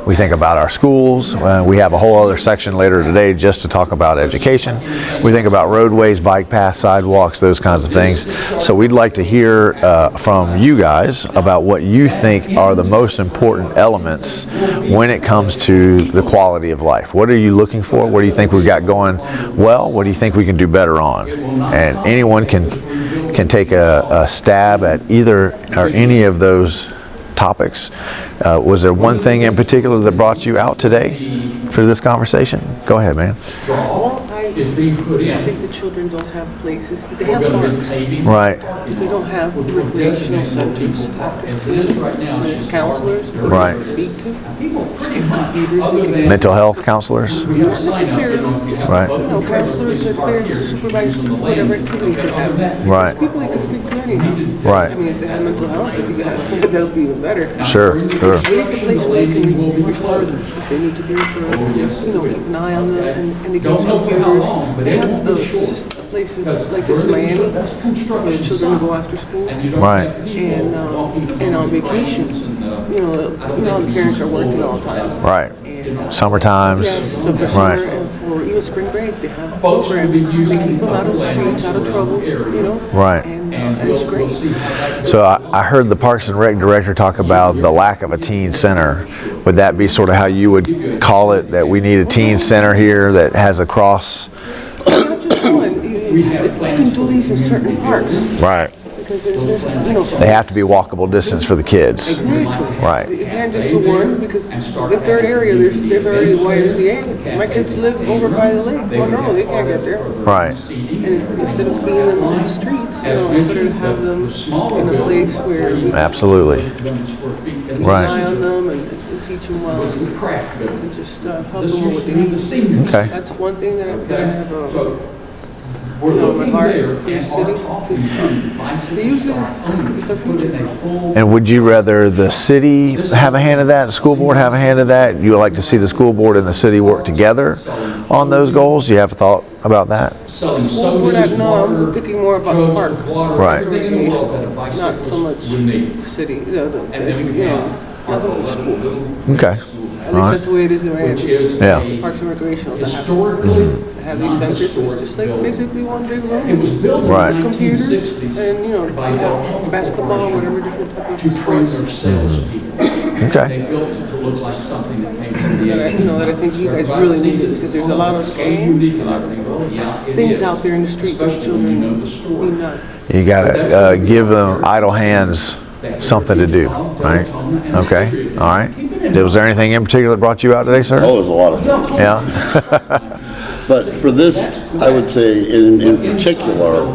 We think about our schools. We have a whole other section later today just to talk about education. We think about roadways, bike paths, sidewalks, those kinds of things. So we'd like to hear from you guys about what you think are the most important elements when it comes to the quality of life. What are you looking for? What do you think we've got going well? What do you think we can do better on? And anyone can take a stab at either or any of those topics. Was there one thing in particular that brought you out today for this conversation? Go ahead, man. Well, I think the children don't have places. They have parks. Right. But they don't have recreational centers after school. There's counselors who Right. can speak to. Computers who can Mental health counselors. not necessarily just Right. counselors that there to supervise whatever activities you have. Right. People you can speak to anyhow. Right. I mean, if they have mental health, if you got that would be even better. Sure. Sure. But it's a place where you can refer them if they need to be referred. Keep an eye on them, and they can use computers. They have places like this in Miami for the children to go after school. Right. And on vacations, the parents are working all the time. Right. And, Summer times. yes, so for summer Right. and for even spring break, they have programs. They keep them out of the streets, out of trouble, Right. And it's great. So I heard the Parks and Rec director talk about the lack of a teen center. Would that be sort of how you would call it, that we need a teen center here that has a cross? Not just one. You can do these in certain parks. Right. Because there's They have to be walkable distance for the kids. Exactly. Right. You can't just do one because the third area, there's already YMCA. My kids live over by the lake. Well, no, they can't get there. Right. And instead of being in the streets, it's better to have them in a place where we Absolutely. can Right. rely on them and teach them well and just help them with what they need. Okay. That's one thing that I have my heart for the city. They usually it's our future. And would you rather the city have a hand in that, the school board have a hand in that? You would like to see the school board and the city work together on those goals? Do you have a thought about that? School board, no, I'm thinking more about the parks. Right. Not so much city, not so much school. Okay. At least that's the way it is in Miami. Yeah. Parks and recreational to have these centers. It's just like basically one big room. Right. Computers and you have basketball, whatever different type of sports. Okay. That I think you guys really need it because there's a lot of games, a lot of things out there in the street that children need not. You gotta give them idle hands something to do, right? Okay. All right. Was there anything in particular that brought you out today, sir? Oh, there's a lot of things. Yeah. But for this, I would say in particular,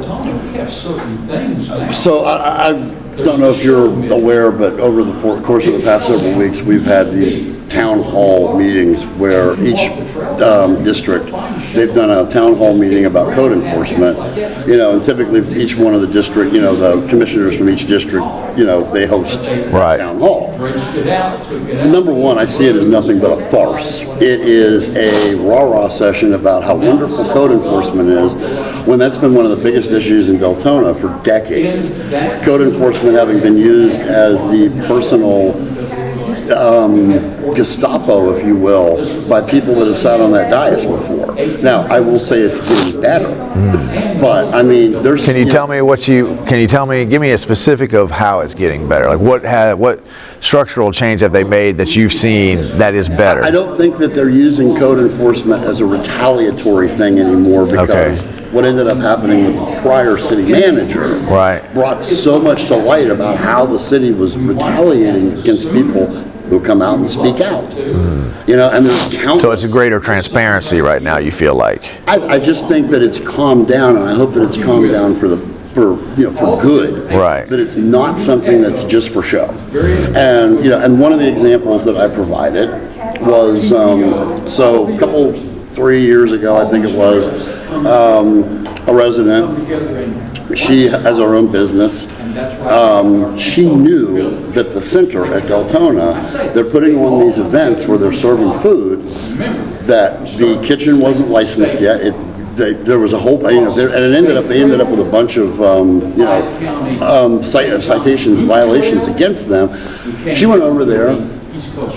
so I don't know if you're aware, but over the course of the past several weeks, we've had these town hall meetings where each district, they've done a town hall meeting about code enforcement, and typically each one of the district, the commissioners from each district, they host Right. town hall. Number one, I see it as nothing but a farce. It is a rah-rah session about how wonderful code enforcement is, when that's been one of the biggest issues in Deltona for decades. Code enforcement having been used as the personal Gestapo, if you will, by people that have sat on that dais before. Now, I will say it's getting better, but I mean, there's. Can you tell me? Give me a specific of how it's getting better. Like what structural change have they made that you've seen that is better? I don't think that they're using code enforcement as a retaliatory thing anymore because. Okay. What ended up happening with the prior city manager brought so much to light about how the city was retaliating against people who come out and speak out. And there's countless. So it's a greater transparency right now, you feel like? I just think that it's calmed down, and I hope that it's calmed down for good. Right. That it's not something that's just for show. And and one of the examples that I provided was so 3 years ago, I think it was, a resident. She has her own business. She knew that the center at Deltona, they're putting on these events where they're serving food, that the kitchen wasn't licensed yet. There was a whole, and it they ended up with a bunch of, citations, violations against them. She went over there,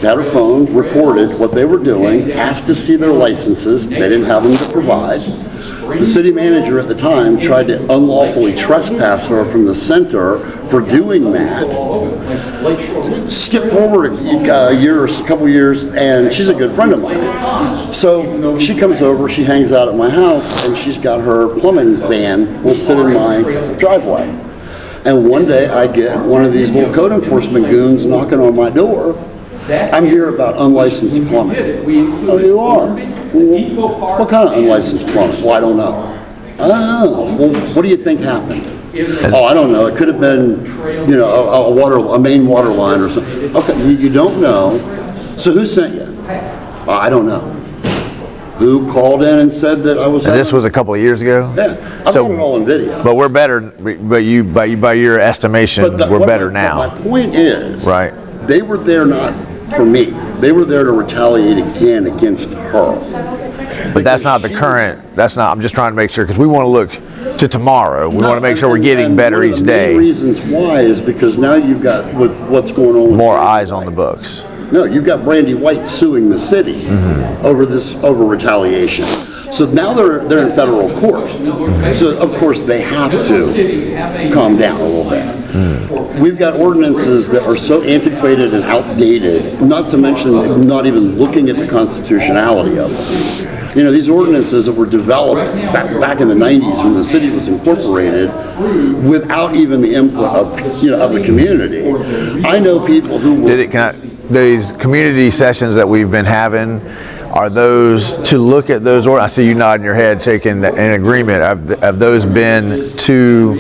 had her phone, recorded what they were doing, asked to see their licenses. They didn't have them to provide. The city manager at the time tried to unlawfully trespass her from the center for doing that. Skip forward a couple years, and she's a good friend of mine. So she comes over, she hangs out at my house, and she's got her plumbing van will sit in my driveway. And one day I get one of these little code enforcement goons knocking on my door. I'm here about unlicensed plumbing. Oh, you are? Well, what kind of unlicensed plumbing? Well, I don't know. Oh, well, what do you think happened? Oh, I don't know. It could have been, you know, a main water line or something. Okay, you don't know. So who sent you? I don't know. Who called in and said that I was? And this was a couple of years ago. Yeah, I've got it all in video. But we're better. But by your estimation, we're better now. My point is, right? They were there not for me. They were there to retaliate again against her. But that's not the current. That's not. I'm just trying to make sure because we want to look to tomorrow. We want to make sure we're getting better each day. The main reasons why is because now you've got with what's going on. More eyes on the books. No, you've got Brandy White suing the city over retaliation. So now they're in federal court. So of course they have to calm down a little bit. We've got ordinances that are so antiquated and outdated, not to mention not even looking at the constitutionality of them. You know, these ordinances that were developed back in the 90s when the city was incorporated without even the input of the community. I know people who were... These community sessions that we've been having, are those to look at those, or I see you nodding your head, shaking in agreement. Have those been to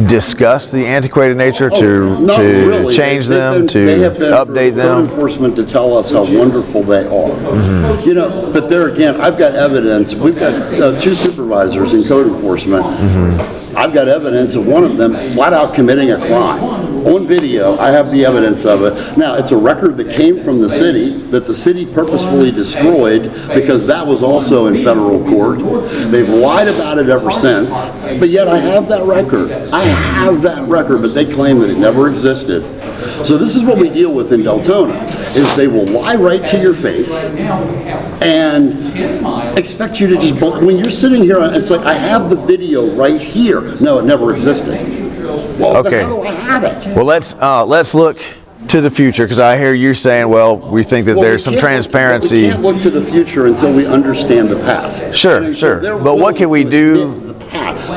discuss the antiquated nature, to change them, to update them? Code enforcement to tell us how wonderful they are. You know, but there again, I've got evidence. We've got 2 supervisors in code enforcement. I've got evidence of one of them flat out committing a crime. On video, I have the evidence of it. Now, it's a record that came from the city that the city purposefully destroyed because that was also in federal court. They've lied about it ever since, but yet I have that record. I have that record, but they claim that it never existed. So this is what we deal with in Deltona, is they will lie right to your face and expect you to just, when you're sitting here, it's like, I have the video right here. No, it never existed. Well, okay. How do I have it? Well, let's look to the future, because I hear you saying, well, we think that there's some transparency. We can't look to the future until we understand the past. Sure. But what can we do?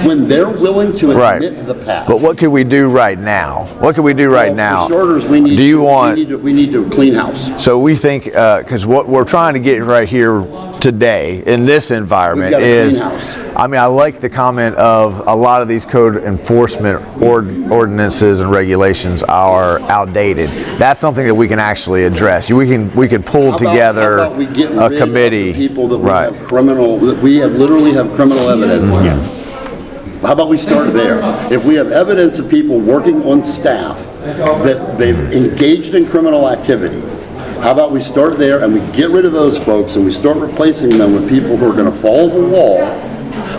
When they're willing to admit the past. But what can we do right now? What can we do right now? For starters, we need to clean house. So we think, because what we're trying to get right here today in this environment is, I mean, I like the comment of a lot of these code enforcement ordinances and regulations are outdated. That's something that we can actually address. We can pull together a committee. People that we literally have criminal evidence against. How about we start there? If we have evidence of people working on staff that they've engaged in criminal activity, how about we start there and we get rid of those folks and we start replacing them with people who are going to follow the law.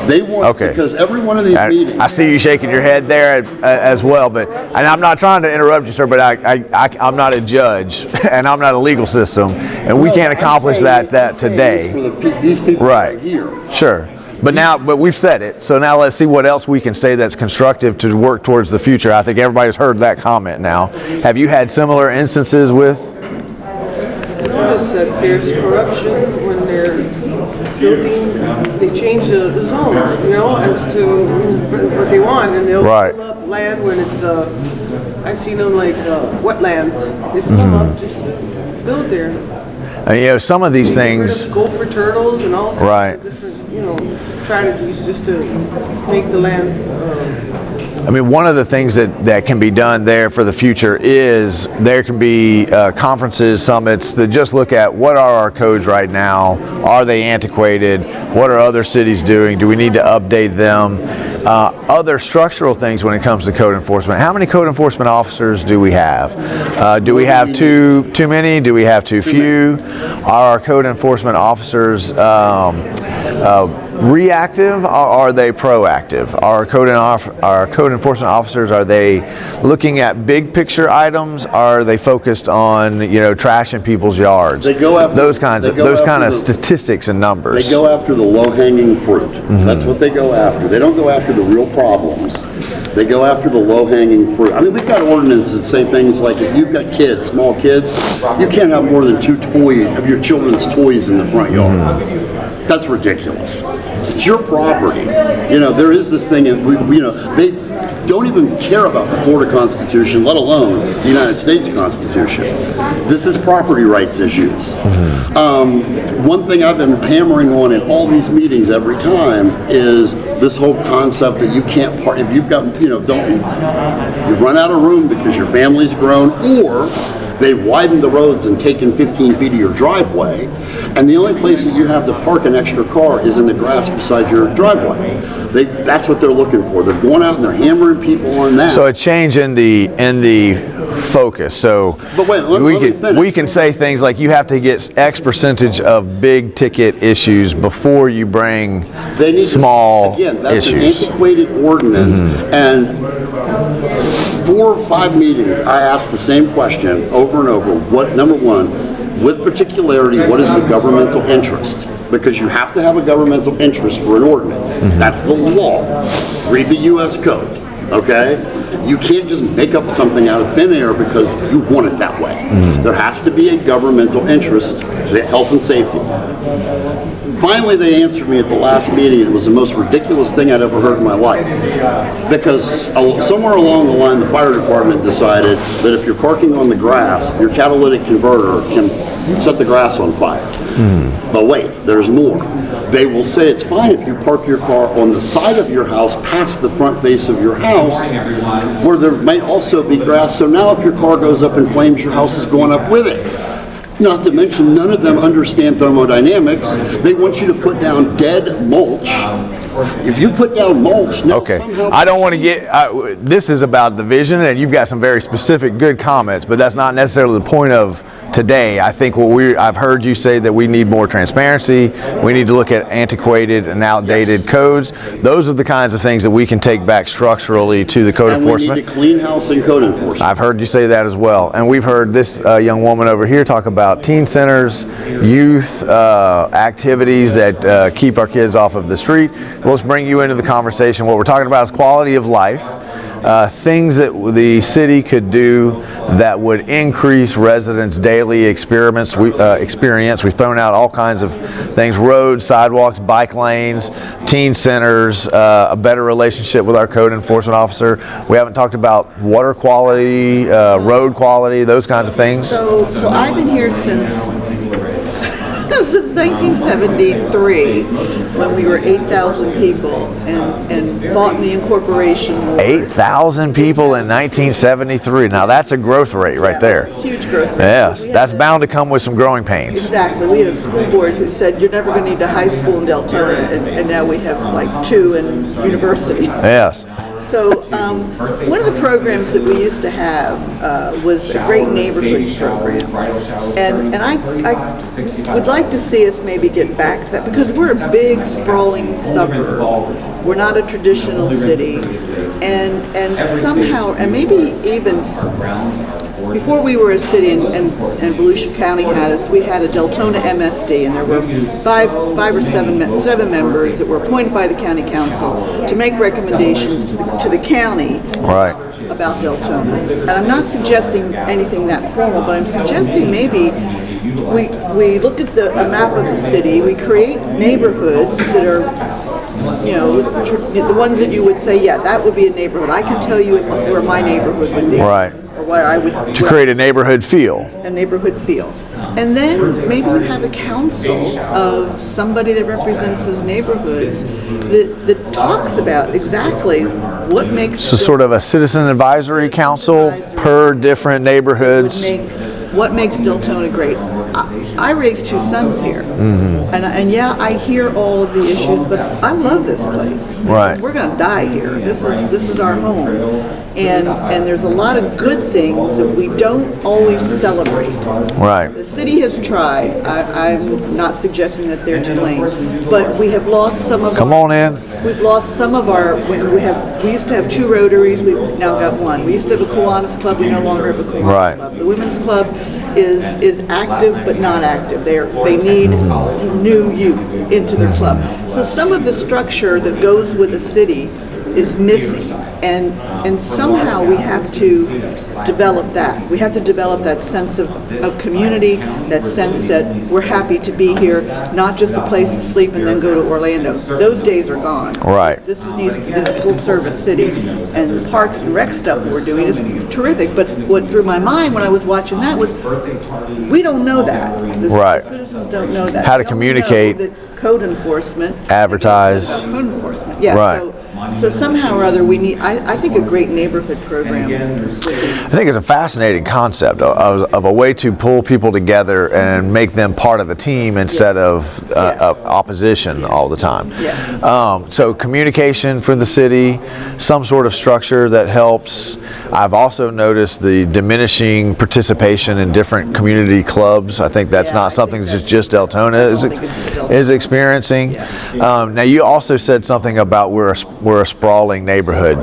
They want, because every one of these meetings... I see you shaking your head there as well, and I'm not trying to interrupt you, sir, but I'm not a judge and I'm not a legal system, and we can't accomplish that today. For these people right here. Sure. But we've said it, so now let's see what else we can say that's constructive to work towards the future. I think everybody's heard that comment now. Have you had similar instances with? Notice that there's corruption when they're building, they change the zone, as to what they want, and they'll fill up land when it's, I've seen them like wetlands. They fill them up just to build there. And, some of these things. Gopher turtles and all kinds of different, strategies just to make the land. I mean, one of the things that can be done there for the future is there can be conferences, summits that just look at what are our codes right now? Are they antiquated? What are other cities doing? Do we need to update them? Other structural things when it comes to code enforcement. How many code enforcement officers do we have? Do we have too many? Do we have too few? Are our code enforcement officers reactive, or are they proactive? Our code enforcement officers, are they looking at big picture items? Are they focused on, you know, trash in people's yards? They go after those kind of statistics and numbers. They go after the low-hanging fruit. That's what they go after. They don't go after the real problems. They go after the low-hanging fruit. I mean, we've got ordinances that say things like, if you've got kids, small kids, you can't have more than 2 of your children's toys in the front yard. That's ridiculous. It's your property. You know, there is this thing, and they don't even care about the Florida Constitution, let alone the United States Constitution. This is property rights issues. One thing I've been hammering on in all these meetings every time is this whole concept that you can't park, if you've got, you run out of room because your family's grown, or they've widened the roads and taken 15 feet of your driveway, and the only place that you have to park an extra car is in the grass beside your driveway. That's what they're looking for. They're going out and they're hammering people on that. So a change in the focus. So but wait, let me finish. We can say things like you have to get X percentage of big ticket issues before you bring small again, that's issues. An antiquated ordinance, and 4 or 5 meetings I asked the same question over and over. What, number one, with particularity, what is the governmental interest? Because you have to have a governmental interest for an ordinance. That's the law. Read the U.S. Code, okay? You can't just make up something out of thin air because you want it that way. There has to be a governmental interest, health and safety. Finally, they answered me at the last meeting. It was the most ridiculous thing I'd ever heard in my life. Because somewhere along the line, the fire department decided that if you're parking on the grass, your catalytic converter can set the grass on fire. But wait, there's more. They will say it's fine if you park your car on the side of your house past the front face of your house, where there might also be grass. So now if your car goes up in flames, your house is going up with it. Not to mention, none of them understand thermodynamics. They want you to put down dead mulch. If you put down mulch, now somehow... I don't want to get... this is about the vision, and you've got some very specific good comments, but that's not necessarily the point of today. I think I've heard you say that we need more transparency. We need to look at antiquated and outdated codes. Those are the kinds of things that we can take back structurally to the code enforcement. We need to clean house and code enforcement. I've heard you say that as well. And we've heard this young woman over here talk about teen centers, youth activities that keep our kids off of the street. Let's bring you into the conversation. What we're talking about is quality of life. Things that the city could do that would increase residents' daily experience. We've thrown out all kinds of things: roads, sidewalks, bike lanes, teen centers, a better relationship with our code enforcement officer. We haven't talked about water quality, road quality, those kinds of things. So I've been here since 1973, when we were 8,000 people and fought in the incorporation war. 8,000 people in 1973. Now that's a growth rate right there. Huge growth rate. Yes, that's bound to come with some growing pains. Exactly. We had a school board who said you're never going to need a high school in Deltona, and now we have like 2 in university. Yes. So one of the programs that we used to have was a great neighborhoods program, and I would like to see us maybe get back to that, because we're a big sprawling suburb. We're not a traditional city, and somehow, and maybe even before we were a city and Volusia County had us, we had a Deltona MSD, and there were five or seven members that were appointed by the county council to make recommendations to the county about Deltona. And I'm not suggesting anything that formal, but I'm suggesting maybe we look at a map of the city, we create neighborhoods that are, the ones that you would say, yeah, that would be a neighborhood. I can tell you where my neighborhood would be. Right. Or where I would... To create a neighborhood feel. A neighborhood feel. And then maybe you have a council of somebody that represents those neighborhoods that talks about exactly what makes... So sort of a citizen advisory council per different neighborhoods. What makes Deltona great? I raised 2 sons here, and yeah, I hear all of the issues, but I love this place. Right. We're gonna die here. This is our home, and there's a lot of good things that we don't always celebrate. Right. The city has tried. I'm not suggesting that they're to blame, but we have lost some of. Come on in. We've lost some of our. We used to have 2 Rotaries. We've now got 1. We used to have a Kiwanis Club. We no longer have a Kiwanis Right. Club. The Women's Club is active but not active. They need new youth into the club. So some of the structure that goes with a city is missing, and somehow we have to develop that. We have to develop that sense of community, that sense that we're happy to be here, not just a place to sleep and then go to Orlando. Those days are gone. Right. This needs to be a full-service city, and the Parks and Rec stuff we're doing is terrific. But what through my mind when I was watching that was, we don't know that. Right. The citizens don't know that. How to They don't communicate, know that code enforcement, advertise. Code enforcement, yeah. Right. So somehow or other we need. I think a great neighborhood program. I think it's a fascinating concept of a way to pull people together and make them part of the team instead of opposition all the time. Yes. So communication for the city, some sort of structure that helps. I've also noticed the diminishing participation in different community clubs. I think that's Yeah, not I something think that just Deltona is experiencing. Now you also said something about we're a sprawling neighborhood.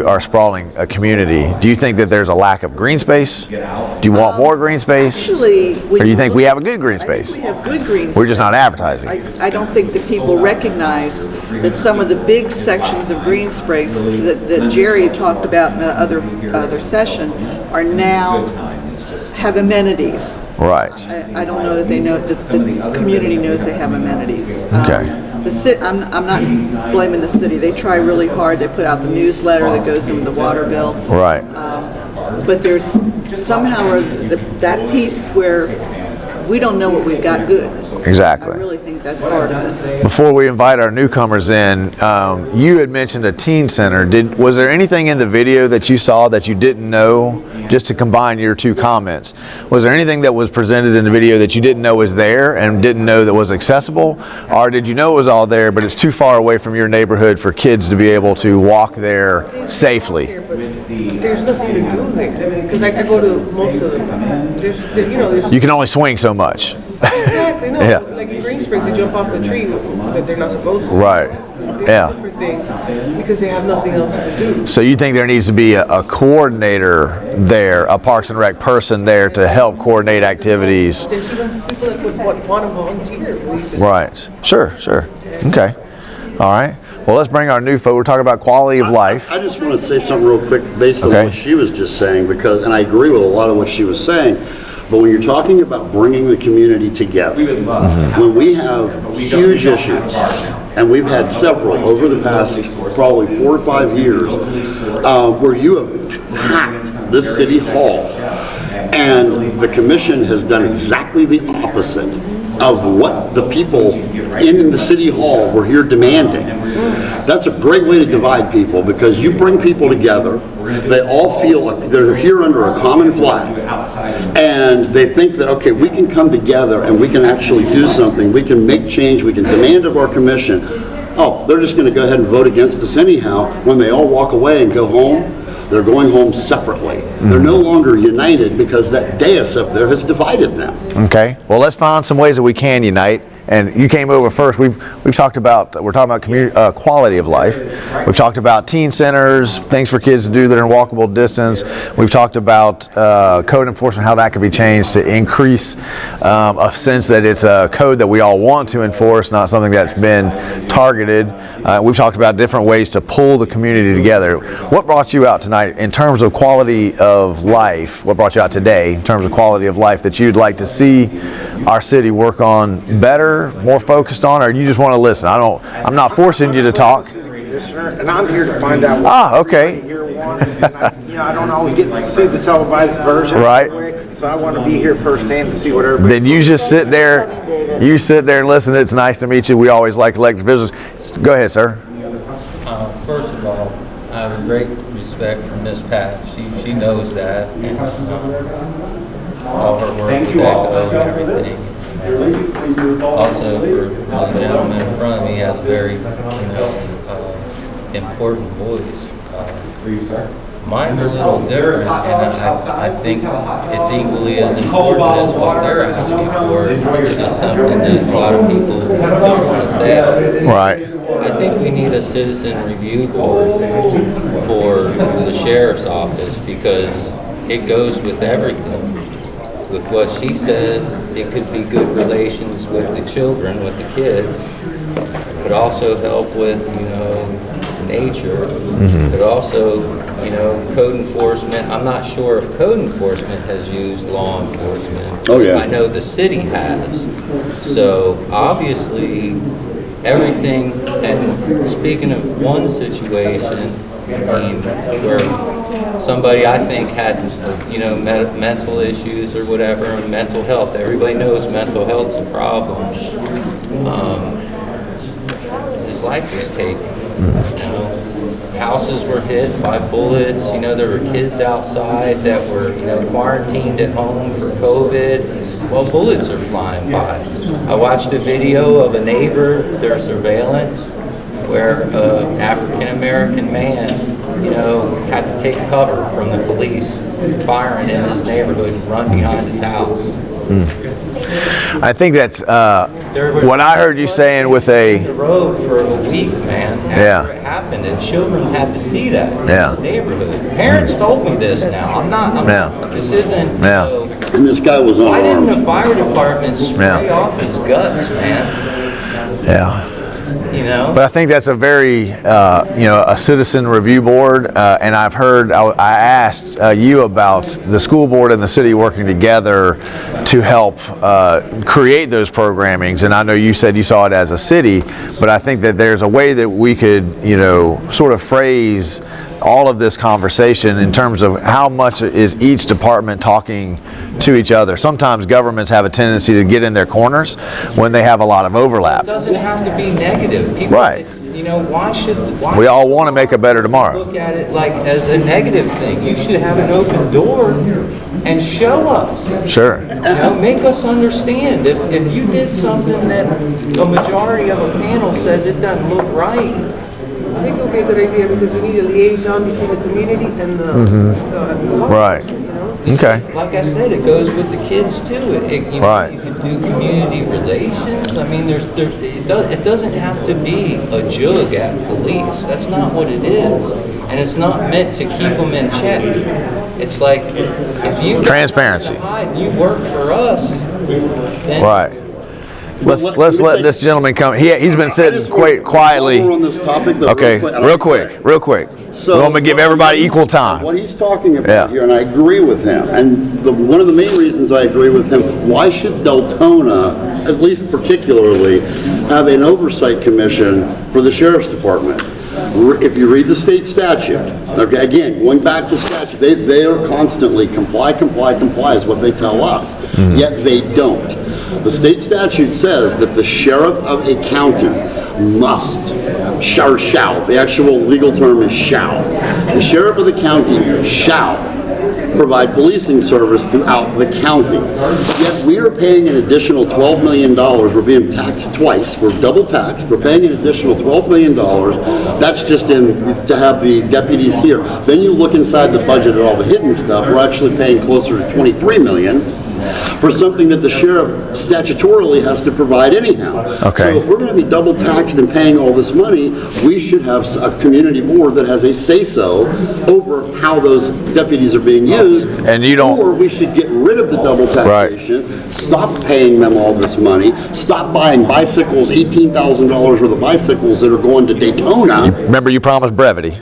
Are sprawling a community. Do you think that there's a lack of green space? Do you want more green space? Actually, Or do you think we have a good green I think space? we have good green space. We're just not advertising. I don't think that people recognize that some of the big sections of green space that Jerry talked about in the other session are now have amenities. Right. I don't know that they know that the community knows they have amenities. Okay. I'm not blaming the city. They try really hard. They put out the newsletter that goes in the water bill. Right. But there's somehow or that piece where we don't know what we've got good. Exactly. I really think that's part of it. Before we invite our newcomers in, you had mentioned a teen center. Was there anything in the video that you saw that you didn't know, just to combine your 2 comments? Was there anything that was presented in the video that you didn't know was there and didn't know that was accessible? Or did you know it was all there, but it's too far away from your neighborhood for kids to be able to walk there safely? There's nothing to do there because I go to most of them. There's You can only swing so much. exactly no. Yeah. Like in green springs, they jump off the tree that they're not supposed to. Right. They do Yeah. different things because they have nothing else to do. So you think there needs to be a coordinator there, a Parks and Rec person there to help coordinate activities? There's even people that want to volunteer. Right. Sure. Okay. All right. Well, let's bring our new folk. We're talking about quality of life. I just want to say something real quick based on Okay. what she was just saying, because, and I agree with a lot of what she was saying, but when you're talking about bringing the community together, when we have huge issues, and we've had several over the past probably 4 or 5 years, where you have packed this city hall, and the commission has done exactly the opposite of what the people in the city hall were here demanding. That's a great way to divide people, because you bring people together, they all feel like they're here under a common flag, and they think that, okay, we can come together and we can actually do something, we can make change, we can demand of our commission. Oh, they're just going to go ahead and vote against us anyhow. When they all walk away and go home, they're going home separately. They're no longer united because that dais up there has divided them. Okay. Well, let's find some ways that we can unite. And you came over first. We're talking about quality of life. We've talked about teen centers, things for kids to do that are in walkable distance. We've talked about code enforcement, how that could be changed to increase a sense that it's a code that we all want to enforce, not something that's been targeted. We've talked about different ways to pull the community together. What brought you out tonight in terms of quality of life? What brought you out today in terms of quality of life that you'd like to see our city work on better, more focused on, or you just want to listen? I'm not forcing you to talk. And I'm here to find out. Okay. Here once, and I don't always get to see the televised version. Right. So I want to be here firsthand to see what everybody. Then you just sit there. You sit there and listen. It's nice to meet you. We always like elected visitors. Go ahead, sir. First of all, I have a great respect for Miss Pat. She knows that. And, all her work with Echo and everything. Also, for the gentleman in front of me has a very, important voice. Mine's a little different, and I think it's equally as important as what they're asking for. It's just something that a lot of people don't want to say. Right. I think we need a citizen review board for the sheriff's office because it goes with everything. With what she says, it could be good relations with the children, with the kids. It could also help with, nature. It could also, code enforcement. I'm not sure if code enforcement has used law enforcement. Oh, yeah. I know the city has. So obviously, everything, and speaking of one situation, where somebody I think had, mental issues or whatever, and mental health. Everybody knows mental health's a problem. His life was taken. Houses were hit by bullets. There were kids outside that were, quarantined at home for COVID. Well, bullets are flying by. I watched a video of a neighbor, their surveillance, where an African-American man, had to take cover from the police firing in his neighborhood and run behind his house. I think that's what I heard you saying with the road for a week, man, after it happened, and children had to see that in his neighborhood. Parents told me this now. This isn't, And this guy was why didn't unarmed. the fire department spray off his guts, man? Yeah. But I think that's a very, a citizen review board. And I've heard, I asked you about the school board and the city working together to help create those programmings. And I know you said you saw it as a city, but I think that there's a way that we could, sort of phrase all of this conversation in terms of how much is each department talking to each other. Sometimes governments have a tendency to get in their corners when they have a lot of overlap. It doesn't have to be negative. People, Right. Why should We all want to make a better tomorrow. look at it like as a negative thing? You should have an open door and show us. Sure. Make us understand. If you did something that a majority of a panel says it doesn't look right, I think it would be a good idea because we need a liaison between the community and the law Right. enforcement, Okay. like I said, it goes with the kids too. Right. You could do community relations. I mean, it doesn't have to be a jug at police. That's not what it is, and it's not meant to keep them in check. It's like if you Transparency. you work for us, then Right. Let's let this gentleman come. He's been sitting quite quietly. On this topic, though, Okay, real quick. So We're going to give everybody equal time. What he's talking about Yeah. here, and I agree with him, and one of the main reasons I agree with him, why should Deltona, at least particularly, have an oversight commission for the sheriff's department? If you read the state statute, okay, again, going back to statute, they are constantly comply is what they tell us, yet they don't. The state statute says that the sheriff of a county must, or shall, the actual legal term is shall. The sheriff of the county shall provide policing service throughout the county. Yet we are paying an additional $12 million. We're being taxed twice. We're double taxed. We're paying an additional $12 million. That's just to have the deputies here. Then you look inside the budget at all the hidden stuff. We're actually paying closer to $23 million for something that the sheriff statutorily has to provide anyhow. Okay. So if we're going to be double taxed and paying all this money, we should have a community board that has a say-so over how those deputies are being used. And you don't- Or we should get rid of the double taxation, stop paying them all this money, stop buying bicycles, $18,000 worth of bicycles that are going to Daytona. Remember, you promised brevity.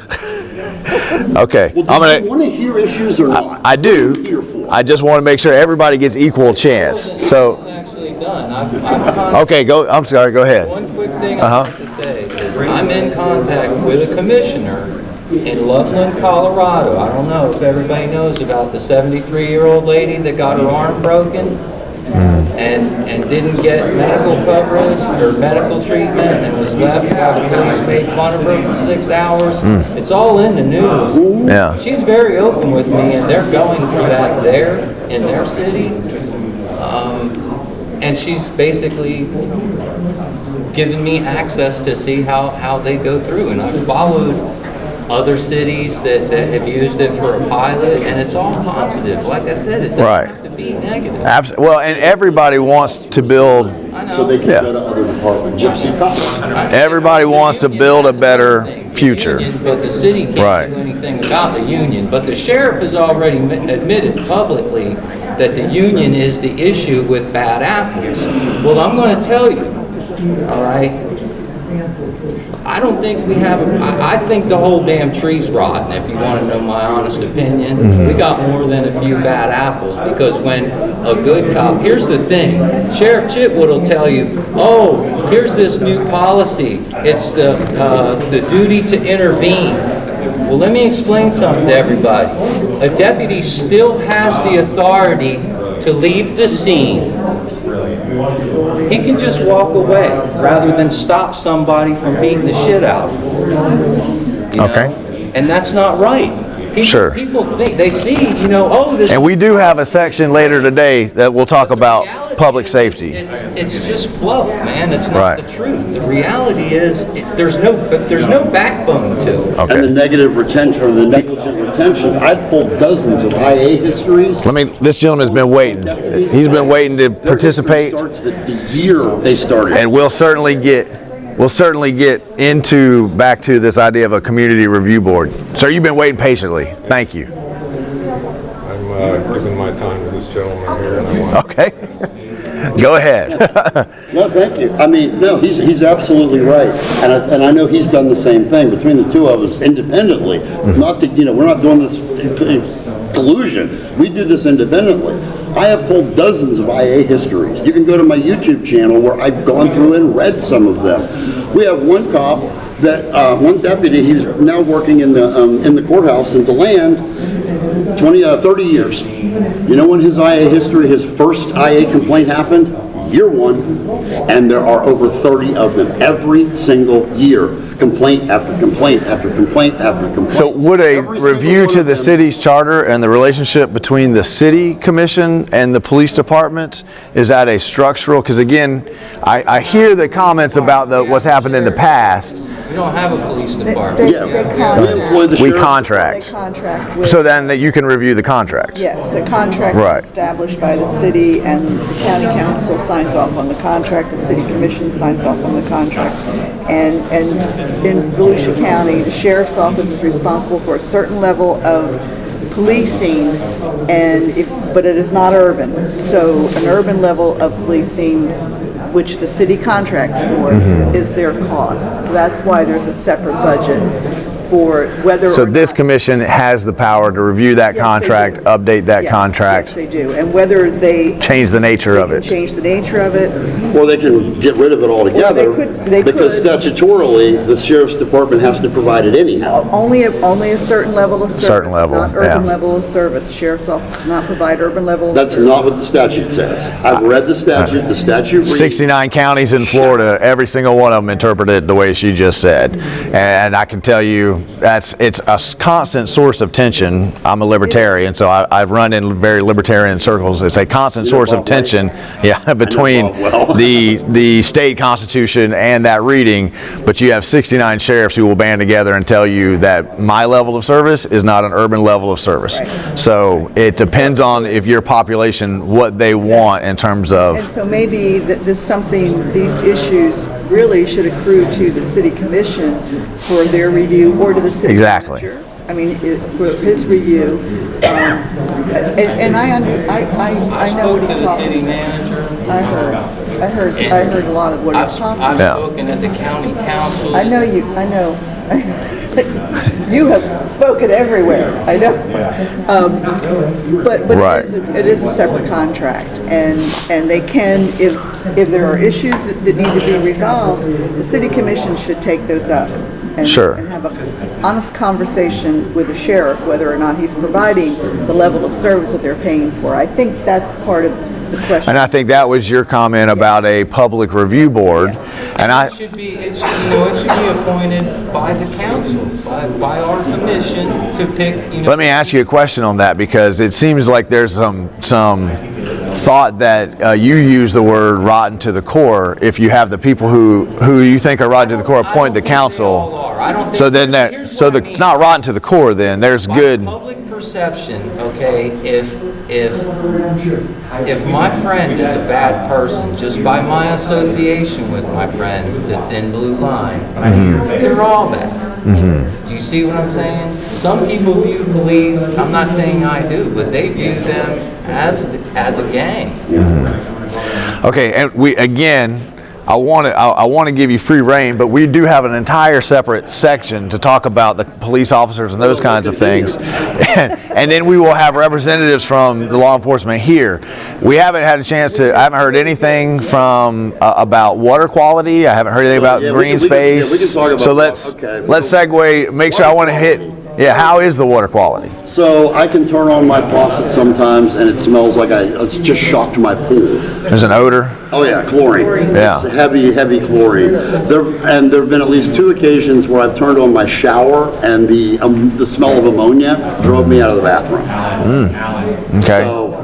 Okay. Well, do you want to hear issues or not? I do. What are you here for? I just want to make sure everybody gets equal chance. So, I'm actually done. I've okay, go. I'm sorry. Go ahead. One quick thing I'd like to say is I'm in contact with a commissioner in Loveland, Colorado. I don't know if everybody knows about the 73-year-old lady that got her arm broken. And and didn't get medical coverage or medical treatment and was left while the police made fun of her for 6 hours. It's all in the news. Yeah. She's very open with me, and they're going through that there in their city. And she's basically given me access to see how they go through. And I've followed other cities that have used it for a pilot, and it's all positive. Like I said, it doesn't have to be negative. Well, and everybody wants to build. So they can go to other departments. Gypsy cops. Everybody wants to build a better future. But the city can't do anything about the union. But the sheriff has already admitted publicly that the union is the issue with bad apples. Well, I'm going to tell you, all right, I don't think we have, I think the whole damn tree's rotten, if you want to know my honest opinion. We got more than a few bad apples, because when a good cop, here's the thing, Sheriff Chitwood will tell you, oh, here's this new policy, it's the duty to intervene. Well, let me explain something to everybody. A deputy still has the authority to leave the scene. He can just walk away rather than stop somebody from beating the shit out of him. You know? Okay. And that's not right. People think, they see, oh, this... And we do have a section later today that will talk about public safety. It's just fluff, man. It's not the truth. The reality is there's no backbone to it. Okay. And the negative retention, or the negligent retention, I've pulled dozens of IA histories. This gentleman's been waiting. He's been waiting to participate. Starts the year they started. And we'll certainly get back to this idea of a community review board. Sir, you've been waiting patiently. Thank you. I'm giving my time to this gentleman here, and I want. Okay. Go ahead. No, thank you. I mean, no, he's absolutely right, and I know he's done the same thing between the two of us independently. Not that we're not doing this in collusion. We do this independently. I have pulled dozens of IA histories. You can go to my YouTube channel where I've gone through and read some of them. We have one cop that one deputy. He's now working in the courthouse in DeLand. 30 years. You know when his IA history, his first IA complaint happened? Year 1, and there are over 30 of them every single year. Complaint after complaint after complaint after complaint. So would a review to the city's charter and the relationship between the city commission and the police department, is that a structural, because again, I hear the comments about what's happened in the past. We don't have a police department. We contract. They contract with. So then that you can review the contract. Yes, the contract is established by the city, and the county council signs off on the contract, the city commission signs off on the contract. And in Volusia County, the sheriff's office is responsible for a certain level of policing, but it is not urban. So an urban level of policing, which the city contracts for, is their cost. So that's why there's a separate budget for whether. So this commission has the power to review that contract, update that contract. Yes, they do. And whether they change the nature of it. Change the nature of it. Or they can get rid of it altogether. They because could. Statutorily, the sheriff's department has to provide it anyhow. Only a certain level of service. Certain level, not urban level of service. Sheriff's office does not provide urban level of That's service. not what the statute says. I've read the statute. The statute reads 69 counties in Florida, every single one of them interpret it the way she just said. And I can tell you it's a constant source of tension. I'm a libertarian, so I've run in very libertarian circles. It's a constant source of tension between the state constitution and that reading, but you have 69 sheriffs who will band together and tell you that my level of service is not an urban level of service. Right. So it depends on if your population, what they want in terms of. And so maybe these issues really should accrue to the city commission for their review, or to the city manager. I mean, for his review. And I know what he's talking about. City manager. I heard a lot of what he's talking about. I've spoken at the county council. I know. You have spoken everywhere. I know. But it is a separate contract, and they can, if there are issues that need to be resolved, the city commission should take those up. And have an honest conversation with the sheriff whether or not he's providing the level of service that they're paying for. I think that's part of the question. And I think that was your comment about a public review board. And It should be appointed by the council, by our commission to pick, let me ask you a question on that, because it seems like there's some thought that you use the word rotten to the core. If you have the people who you think are rotten to the core appoint the council, so then it's not rotten to the core. Then there's good public perception. Okay, if my friend is a bad person, just by my association with my friend, the thin blue line, they're all bad. Do you see what I'm saying? Some people view police, I'm not saying I do, but they view them as a gang. Okay, and I want to give you free reign, but we do have an entire separate section to talk about the police officers and those kinds of things. And then we will have representatives from the law enforcement here. We haven't had a chance to, I haven't heard anything from about water quality. I haven't heard anything about green space. We can talk about so let's segue, make sure I want to hit, how is the water quality? So I can turn on my faucet sometimes and it smells like it's just shocked my pool. There's an odor? Oh yeah, chlorine. Yeah. It's heavy chlorine. There have been at least 2 occasions where I've turned on my shower and the smell of ammonia drove me out of the bathroom. Okay. So,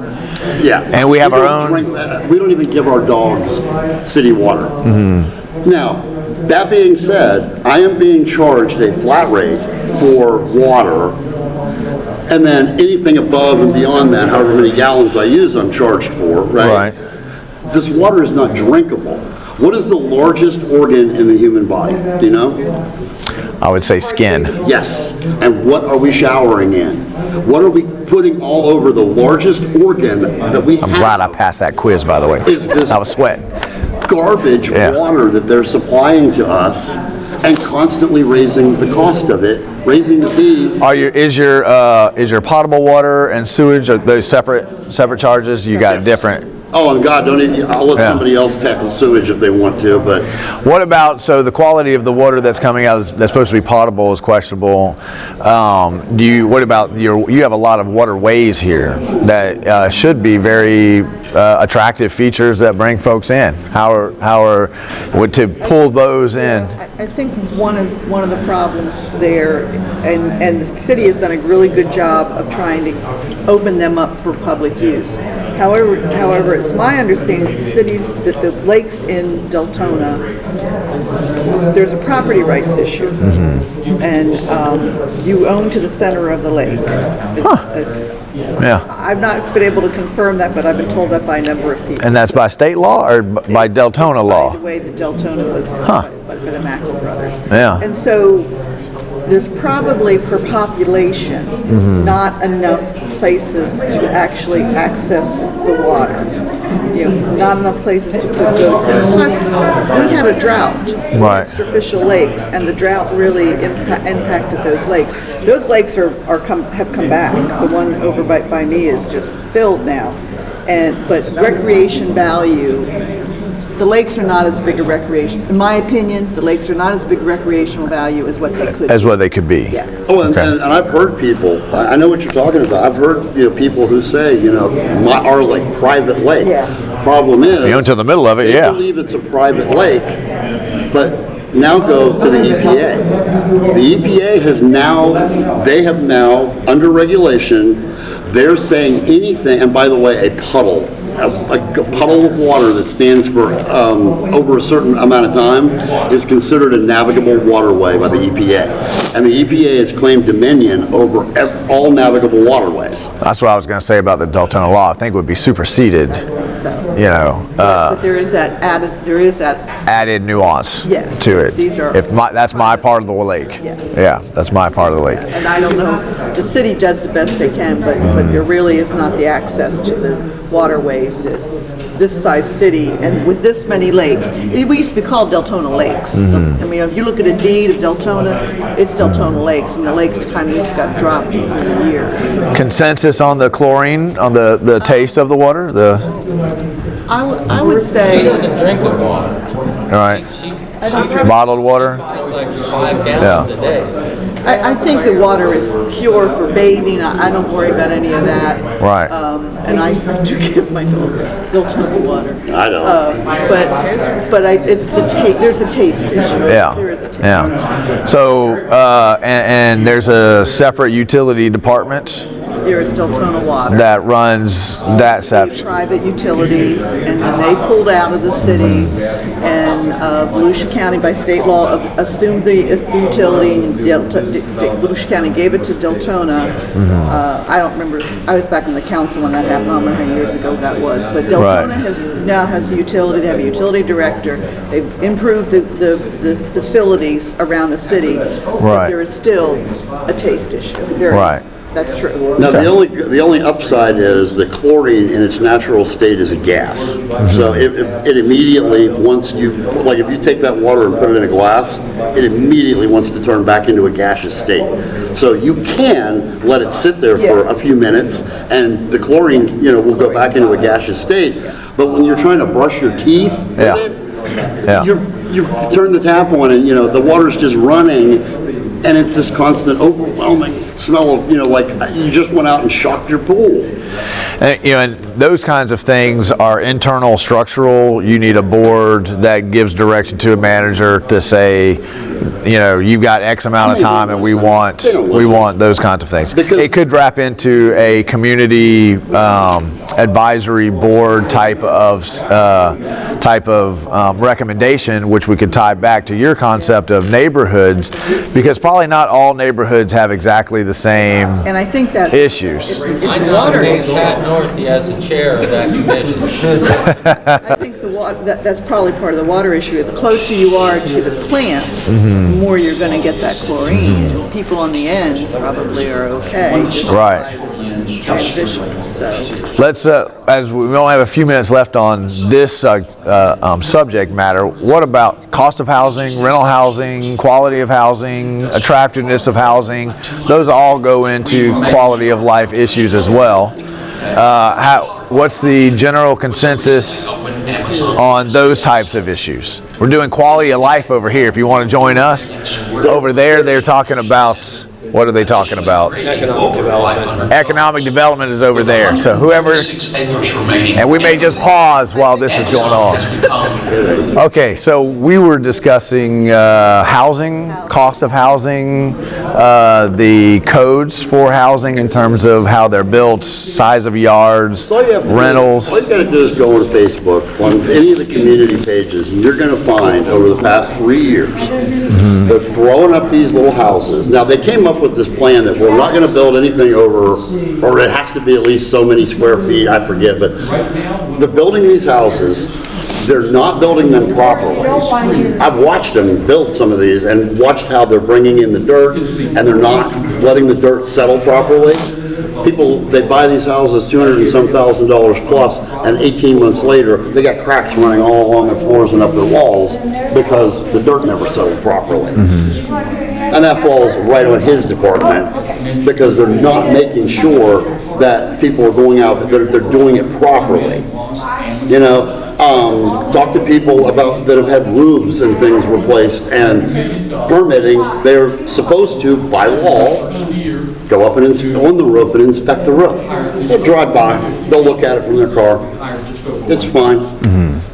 yeah. And we have our own. We don't even give our dogs city water. Now, that being said, I am being charged a flat rate for water, and then anything above and beyond that, however many gallons I use, I'm charged for, right? This water is not drinkable. What is the largest organ in the human body? Do you know? I would say skin. Yes. And what are we showering in? What are we putting all over the largest organ that we have? I'm glad I passed that quiz, by the way. Is this I was sweating. garbage water that they're supplying to us and constantly raising the cost of it, raising the fees. Is your potable water and sewage, are those separate charges? You got different. Oh, and God, I'll let somebody else tackle sewage if they want to, but. What about, so the quality of the water that's coming out that's supposed to be potable is questionable. What about you have a lot of waterways here that should be very attractive features that bring folks in. To pull those in? I think one of the problems there, and the city has done a really good job of trying to open them up for public use. However, it's my understanding that the lakes in Deltona, there's a property rights issue, and you own to the center of the lake. I've not been able to confirm that, but I've been told that by a number of people. And that's by state law or by Deltona law? By the way that Deltona was by the Mackle brothers. Yeah. And so there's probably per population not enough places to actually access the water. Not enough places to put those in. Plus, we had a drought in superficial lakes, and the drought really impacted those lakes. Those lakes have come back. The one over by me is just filled now, but recreation value. The lakes are not as big a recreation. In my opinion, the lakes are not as big a recreational value as what they could be. As what they could be. Yeah. Oh, and I've heard people, I know what you're talking about. I've heard people who say, our lake, private lake. Yeah. Problem is, You went to the middle of it, they believe it's a private lake, but now go to the EPA. The EPA they have now, under regulation, they're saying anything, and by the way, a puddle of water that stands for over a certain amount of time is considered a navigable waterway by the EPA. And the EPA has claimed dominion over all navigable waterways. That's what I was going to say about the Deltona law. I think it would be superseded, but there is that added nuance to it. That's my part of the lake. Yes. Yeah, that's my part of the lake. And I don't know, the city does the best they can, but there really is not the access to the waterways that this size city and with this many lakes. We used to be called Deltona Lakes. I mean, if you look at a deed of Deltona, it's Deltona Lakes, and the lakes kind of just got dropped over the years. Consensus on the chlorine, on the taste of the water? I would say. She doesn't drink the water. All right. She Bottled water? buys like 5 gallons a day. I think the water is pure for bathing. I don't worry about any of that. Right. And I do give my dogs Deltona water. I don't. There's a taste issue. Yeah. There is a taste. Yeah. So, and there's a separate utility department There is Deltona water. that runs that A section. private utility, and then they pulled out of the city, and Volusia County by state law assumed the utility, and Volusia County gave it to Deltona. I don't remember, I was back on the council when that happened, I don't remember how many years ago that was, but Deltona now has a utility, they have a utility director, they've improved the facilities around the city, but Right. there is still a taste issue. There is. Right. That's true. Now, the only upside is the chlorine in its natural state is a gas. So it immediately, once you, like if you take that water and put it in a glass, it immediately wants to turn back into a gaseous state. So you can let it sit there for a few minutes and the chlorine, will go back into a gaseous state. But when you're trying to brush your teeth with it, you turn the tap on and, the water's just running. And it's this constant, overwhelming smell of, like you just went out and shocked your pool. And those kinds of things are internal structural. You need a board that gives direction to a manager to say, you've got X amount of time and we want those kinds of things. Because it could wrap into a community advisory board type of recommendation, which we could tie back to your concept of neighborhoods, because probably not all neighborhoods have exactly the same And I think that issues. it's I water. nominate Pat Northey as the chair of that commission. I think the water, that's probably part of the water issue. The closer you are to the plant, the more you're going to get that chlorine. And people on the end probably are okay. just Right. by Transition, so. Let's, as we only have a few minutes left on this subject matter, what about cost of housing, rental housing, quality of housing, attractiveness of housing? Those all go into quality of life issues as well. What's the general consensus on those types of issues? We're doing quality of life over here. If you want to join us, over there they're talking about, what are they talking about? Economic development. Economic development is over there. So whoever, and we may just pause while this is going on. Okay, so we were discussing housing, cost of housing, the codes for housing in terms of how they're built, size of yards, rentals. All you got to do is go on Facebook, on any of the community pages, and you're going to find over the past 3 years, they're throwing up these little houses. Now, they came up with this plan that we're not going to build anything over, or it has to be at least so many square feet, I forget, but they're building these houses. They're not building them properly. I've watched them build some of these and watched how they're bringing in the dirt and they're not letting the dirt settle properly. People, they buy these houses $200 and some thousand plus, and 18 months later, they got cracks running all along their floors and up their walls because the dirt never settled properly. And that falls right on his department because they're not making sure that people are going out, that they're doing it properly. Talk to people about that have had roofs and things replaced and permitting. They're supposed to, by law, go up and on the roof and inspect the roof. They'll drive by, they'll look at it from their car. It's fine.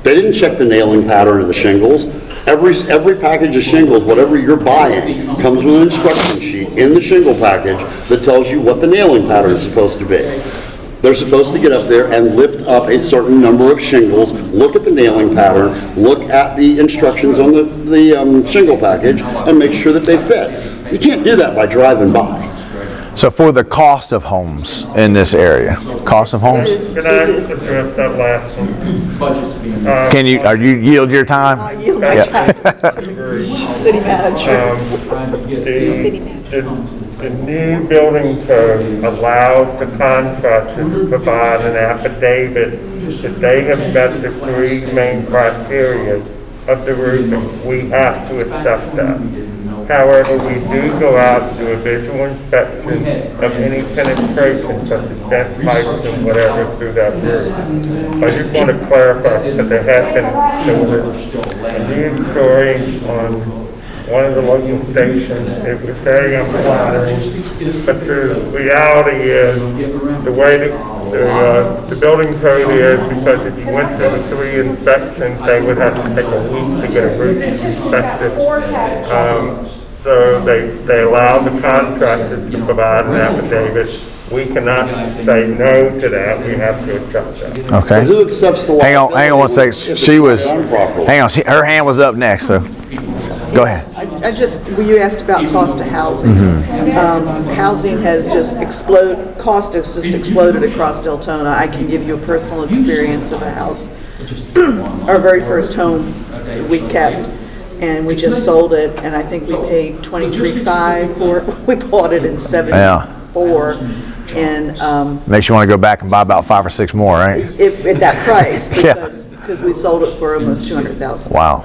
They didn't check the nailing pattern of the shingles. Every package of shingles, whatever you're buying, comes with an instruction sheet in the shingle package that tells you what the nailing pattern is supposed to be. They're supposed to get up there and lift up a certain number of shingles, look at the nailing pattern, look at the instructions on the shingle package, and make sure that they fit. You can't do that by driving by. So for the cost of homes in this area, cost of homes? Can I address that last one? Are you yield your time? I yield my time to the city manager. The new building code allows the contractor to provide an affidavit that they have met the 3 main criteria of the roofing. We have to accept that. However, we do go out and do a visual inspection of any penetration, such as vent pipes and whatever through that roof. I just want to clarify that there has been new insurance on one of the local stations. It was very unflattering, but the reality is the way the building code is, because if you went through the 3 inspections, they would have to take a week to get a roof inspected. So they allow the contractor to provide an affidavit. We cannot say no to that. We have to accept that. Okay. Who accepts the Hang on one liability second. if She it's was, done properly? hang on, her hand was up next, so go ahead. You asked about cost of housing. Housing has just cost has just exploded across Deltona. I can give you a personal experience of a house, our very first home that we kept, and we just sold it, and I think we paid $23,500 for it. We bought it in '74, and Makes you want to go back and buy about 5 or 6 more, right? at that price, Yeah. because we sold it for almost $200,000. Wow.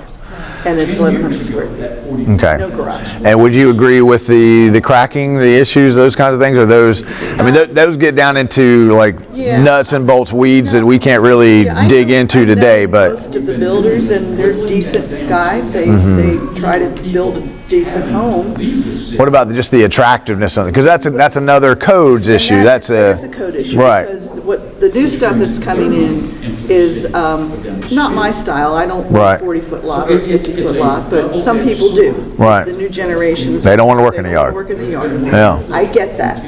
And it's 1,100 square feet. Okay. No garage. And would you agree with the cracking, the issues, those kinds of things? Or those, I mean, those get down into like Yeah. nuts and bolts weeds that we can't really Yeah, dig into today, but most of the builders, and they're decent guys, they try to build a decent home. what about just the attractiveness of it? Because that's another codes issue. That's That is a code issue. right. Because what the new stuff that's coming in is not my style. I don't Right. want a 40-foot lot or a 50-foot lot, but some people do. Right. The new generations. They don't wanna work in the they don't yard. wanna work in the yard. Yeah. I get that.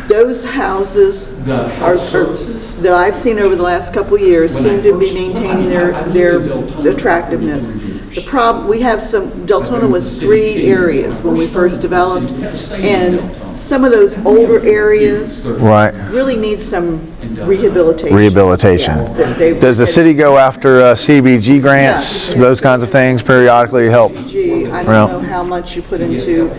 Those houses that I've seen over the last couple of years seem to be maintaining their attractiveness. The problem, we have Deltona was 3 areas when we first developed, and some of those older areas Right. really need some rehabilitation. Rehabilitation. Yeah, Does the city go after CBG grants, Yeah. those kinds of things periodically to help? Gee, I Well. don't know how much you put into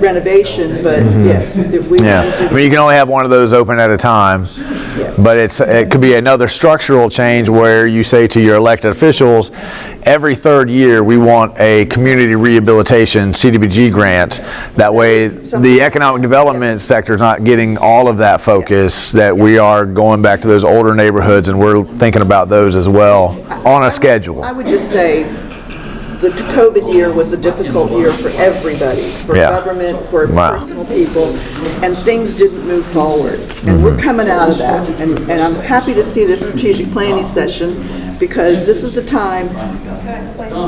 renovation, but yes, we. Yeah, I mean, you can only have one of those open at a time, but it could be another structural change where you say to your elected officials, every 3rd year we want a community rehabilitation CDBG grant. That way the economic development sector is not getting all of that focus, that we are going back to those older neighborhoods and we're thinking about those as well on a schedule. I would just say, the COVID year was a difficult year for everybody, for Yeah. government, for Wow. personal people, and things didn't move forward. And we're coming out of that. And I'm happy to see this strategic planning session, because this is a time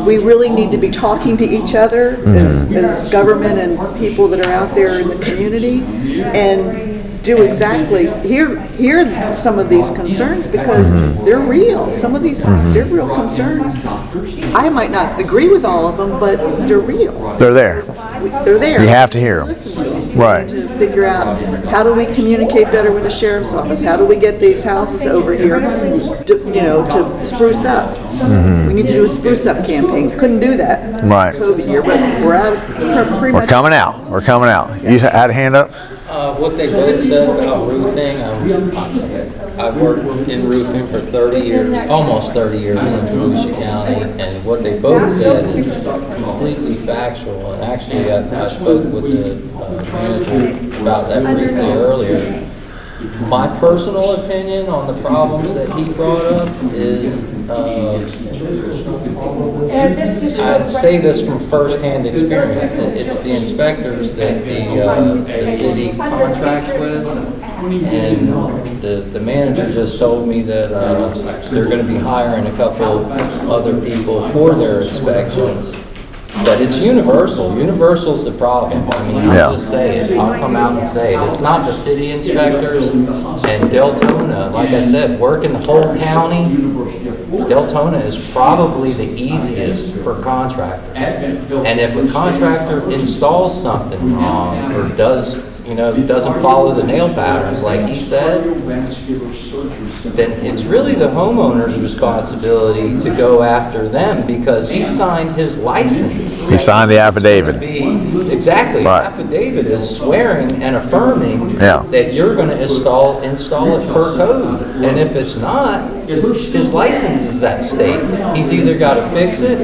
we really need to be talking to each other as government and people that are out there in the community, and do exactly, hear some of these concerns, because they're real. Some of these, they're real concerns. I might not agree with all of them, but they're real. They're there. They're there. You have to hear 'em. Listen to them. Right. To figure out, how do we communicate better with the sheriff's office? How do we get these houses over here to spruce up? We need to do a spruce up campaign. Couldn't do that. Right. COVID year, but we're out of, pretty We're much. coming out. We're coming out. You had a hand up? What they both said about roofing, I've worked in roofing for 30 years, almost 30 years in Volusia County, and what they both said is completely factual. And actually, I spoke with the manager about that briefly earlier. My personal opinion on the problems that he brought up is, I'd say this from firsthand experience. It's the inspectors that the city contracts with, and the manager just told me that they're going to be hiring a couple other people for their inspections. But it's universal. Universal's the problem. I mean, I'll just say it. I'll come out and say it. It's not the city inspectors, and Deltona, like I said, working the whole county, Deltona is probably the easiest for contractors. And if a contractor installs something wrong or doesn't follow the nail patterns like he said, then it's really the homeowner's responsibility to go after them, because he signed his license. He signed the affidavit. Exactly. Right. The affidavit is swearing and affirming Yeah. that you're going to install it per code. And if it's not, his license is at stake. He's either got to fix it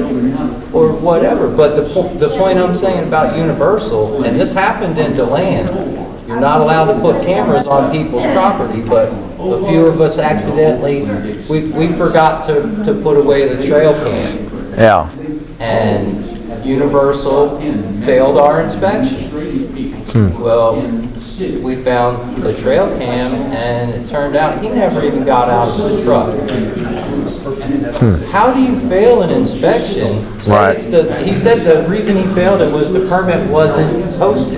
or whatever. But the point I'm saying about universal, and this happened in DeLand, you're not allowed to put cameras on people's property, but a few of us accidentally, we forgot to put away the trail cam. Yeah. and Universal failed our inspection. Well, we found the trail cam, and it turned out he never even got out of his truck. How do you fail an inspection? Right. He said the reason he failed it was the permit wasn't posted.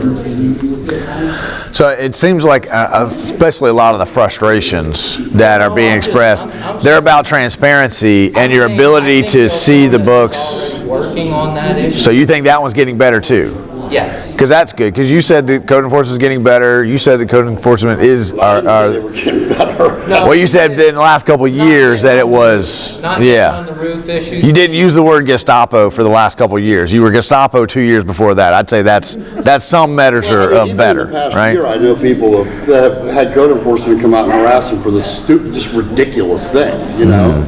So it seems like, especially a lot of the frustrations that are being expressed, they're about transparency and your ability to see the books. Working on that issue. So you think that one's getting better too? Yes. Because that's good. Because you said that code enforcement is getting better. You said that code enforcement is. They were getting better. Well, you said that in the last couple of years that it was. Not just on the roof issue. You didn't use the word Gestapo for the last couple of years. You were Gestapo 2 years before that. I'd say that's some measure of better, In the past right? year, I know people that have had code enforcement come out and harass them for the stupid, just ridiculous things, you know?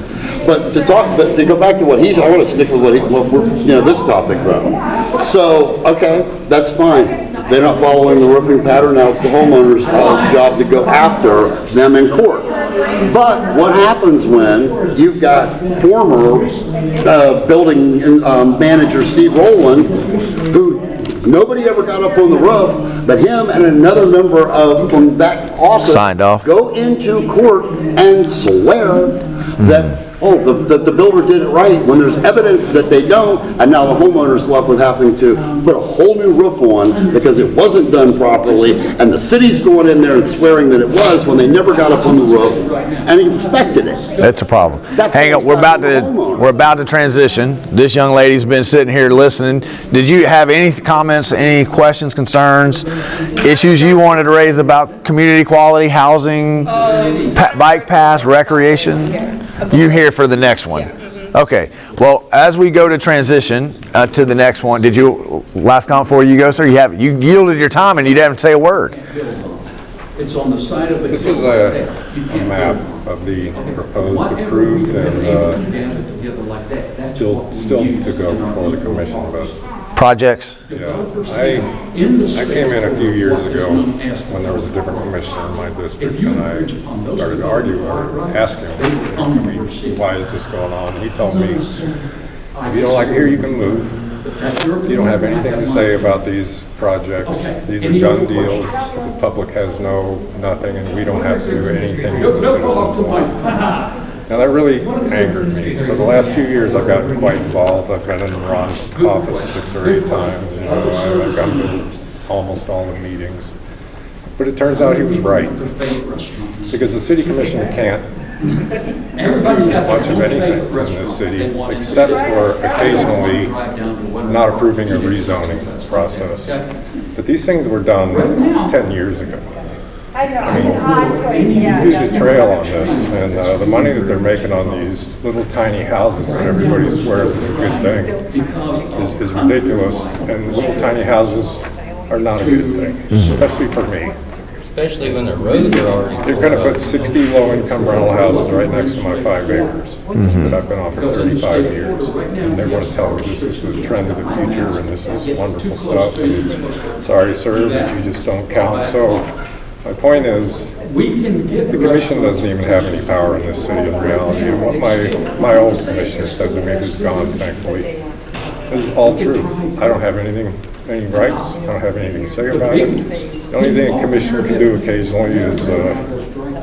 But to go back to what he said, I want to stick with this topic though. So, okay, that's fine. They're not following the roofing pattern. Now it's the homeowner's job to go after them in court. But what happens when you've got former building manager Steve Rowland, who nobody ever got up on the roof, but him and another member from that office Signed off. go into court and swear that the builder did it right when there's evidence that they don't, and now the homeowner's left with having to put a whole new roof on because it wasn't done properly, and the city's going in there and swearing that it was when they never got up on the roof and inspected it. That's a problem. That Hang on, goes back to the homeowner. we're about to transition. This young lady's been sitting here listening. Did you have any comments, any questions, concerns, issues you wanted to raise about community quality, housing, bike paths, recreation? You here for the next one? Okay. Well, as we go to transition to the next one, did you last comment before you go, sir? You yielded your time and you didn't say a word. It's on the side of the. This is a map of the proposed, approved, and still to go before the commission, but Projects. yeah, I came in a few years ago when there was a different commissioner in my district, and I started to argue or ask him, why is this going on? And he told me, if you don't like it here, you can move. You don't have anything to say about these projects. These are done deals. The public has nothing, and we don't have to do anything that the citizens want. Now that really angered me. So the last few years I've gotten quite involved. I've been in Ron's office 6 or 8 times. You know, I've gone to almost all the meetings. But it turns out he was right. Because the city commissioner can't do much of anything in this city except for occasionally not approving a rezoning process. But these things were done 10 years ago. I mean, you did the trail on this, and the money that they're making on these little tiny houses that everybody swears is a good thing is ridiculous. And little tiny houses are not a good thing, especially for me. Especially when the roads are already. You're going to put 60 low-income rental houses right next to my 5 acres that I've been on for 35 years. And they're going to tell me this is the trend of the future and this is wonderful stuff. And sorry, sir, but you just don't count. So my point is, the commission doesn't even have any power in this city in reality. And what my old commissioner said to me, who's gone, thankfully, is all true. I don't have any rights. I don't have anything to say about it. The only thing a commissioner can do occasionally is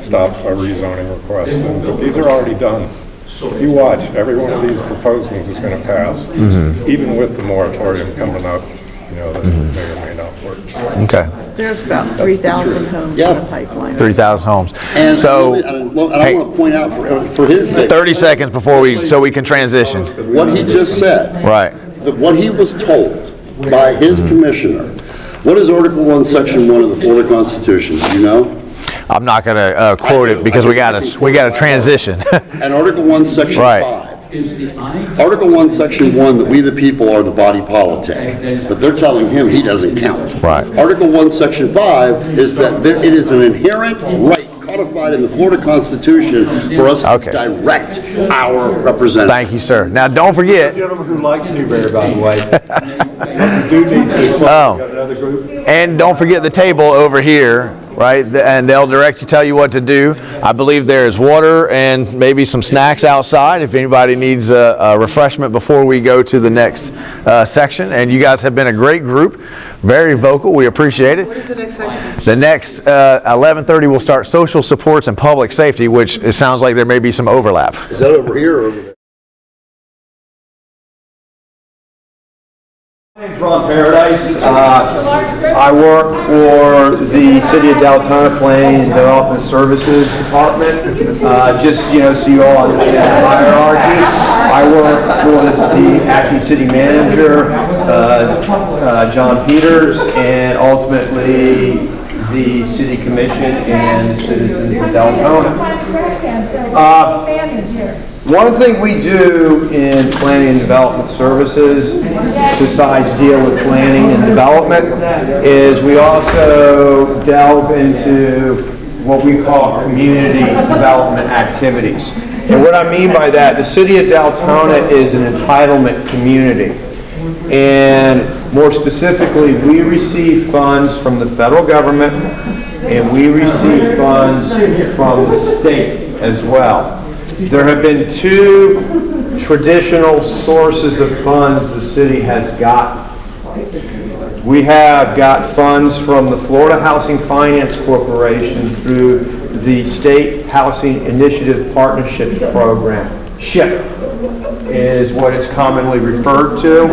stop a rezoning request. But these are already done. You watch, every one of these proposals is going to pass, even with the moratorium coming up. You know, that may or may not work. Okay. There's about 3,000 homes in the pipeline. 3,000 homes. And So, I want to point out for his sake, 30 seconds before we can transition. what he just said. Right. What he was told by his commissioner. What is Article 1, Section 1 of the Florida Constitution? Do you know? I'm not going to quote it because we got to transition. And Article 1, Section Right. 5. Article 1, Section 1, that we the people are the body politic. But they're telling him he doesn't count. Right. Article 1, Section 5 is that it is an inherent right codified in the Florida Constitution for us to direct our representatives. Thank you, sir. Now, don't forget. Gentleman who likes Newberry, by the way. We do need to. Got another group. And don't forget the table over here. right? And they'll tell you what to do. I believe there is water and maybe some snacks outside if anybody needs a refreshment before we go to the next section. And you guys have been a great group, very vocal. We appreciate it. What is the next section? The next 11:30 we'll start social supports and public safety, which it sounds like there may be some overlap. Is that over here or over there? My name's Ron Paradise. I work for the City of Deltona Planning and Development Services Department. Just, so you all understand the hierarchy. I work for the acting city manager, John Peters, and ultimately the city commission and the citizens of Deltona. One thing we do in planning and development services, besides deal with planning and development, is we also delve into what we call community development activities. And what I mean by that, the city of Deltona is an entitlement community. And more specifically, we receive funds from the federal government and we receive funds from the state as well. There have been two traditional sources of funds the city has got. We have got funds from the Florida Housing Finance Corporation through the State Housing Initiative Partnerships Program. SHIP is what it's commonly referred to.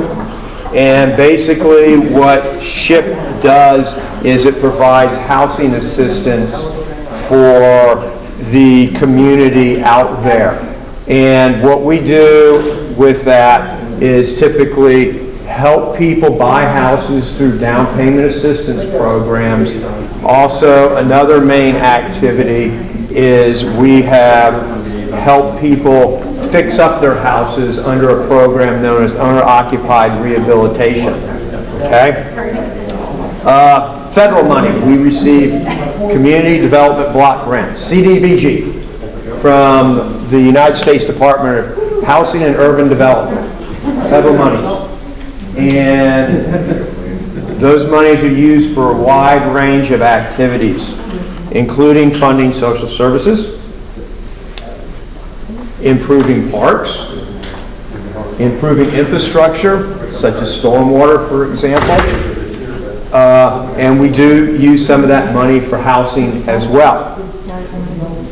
And basically what SHIP does is it provides housing assistance for the community out there. And what we do with that is typically help people buy houses through down payment assistance programs. Also, another main activity is we have helped people fix up their houses under a program known as owner-occupied rehabilitation. Okay? Federal money, we receive Community Development Block Grant, CDBG, from the United States Department of Housing and Urban Development. Federal money. And those monies are used for a wide range of activities, including funding social services, improving parks, improving infrastructure, such as stormwater, for example. And we do use some of that money for housing as well.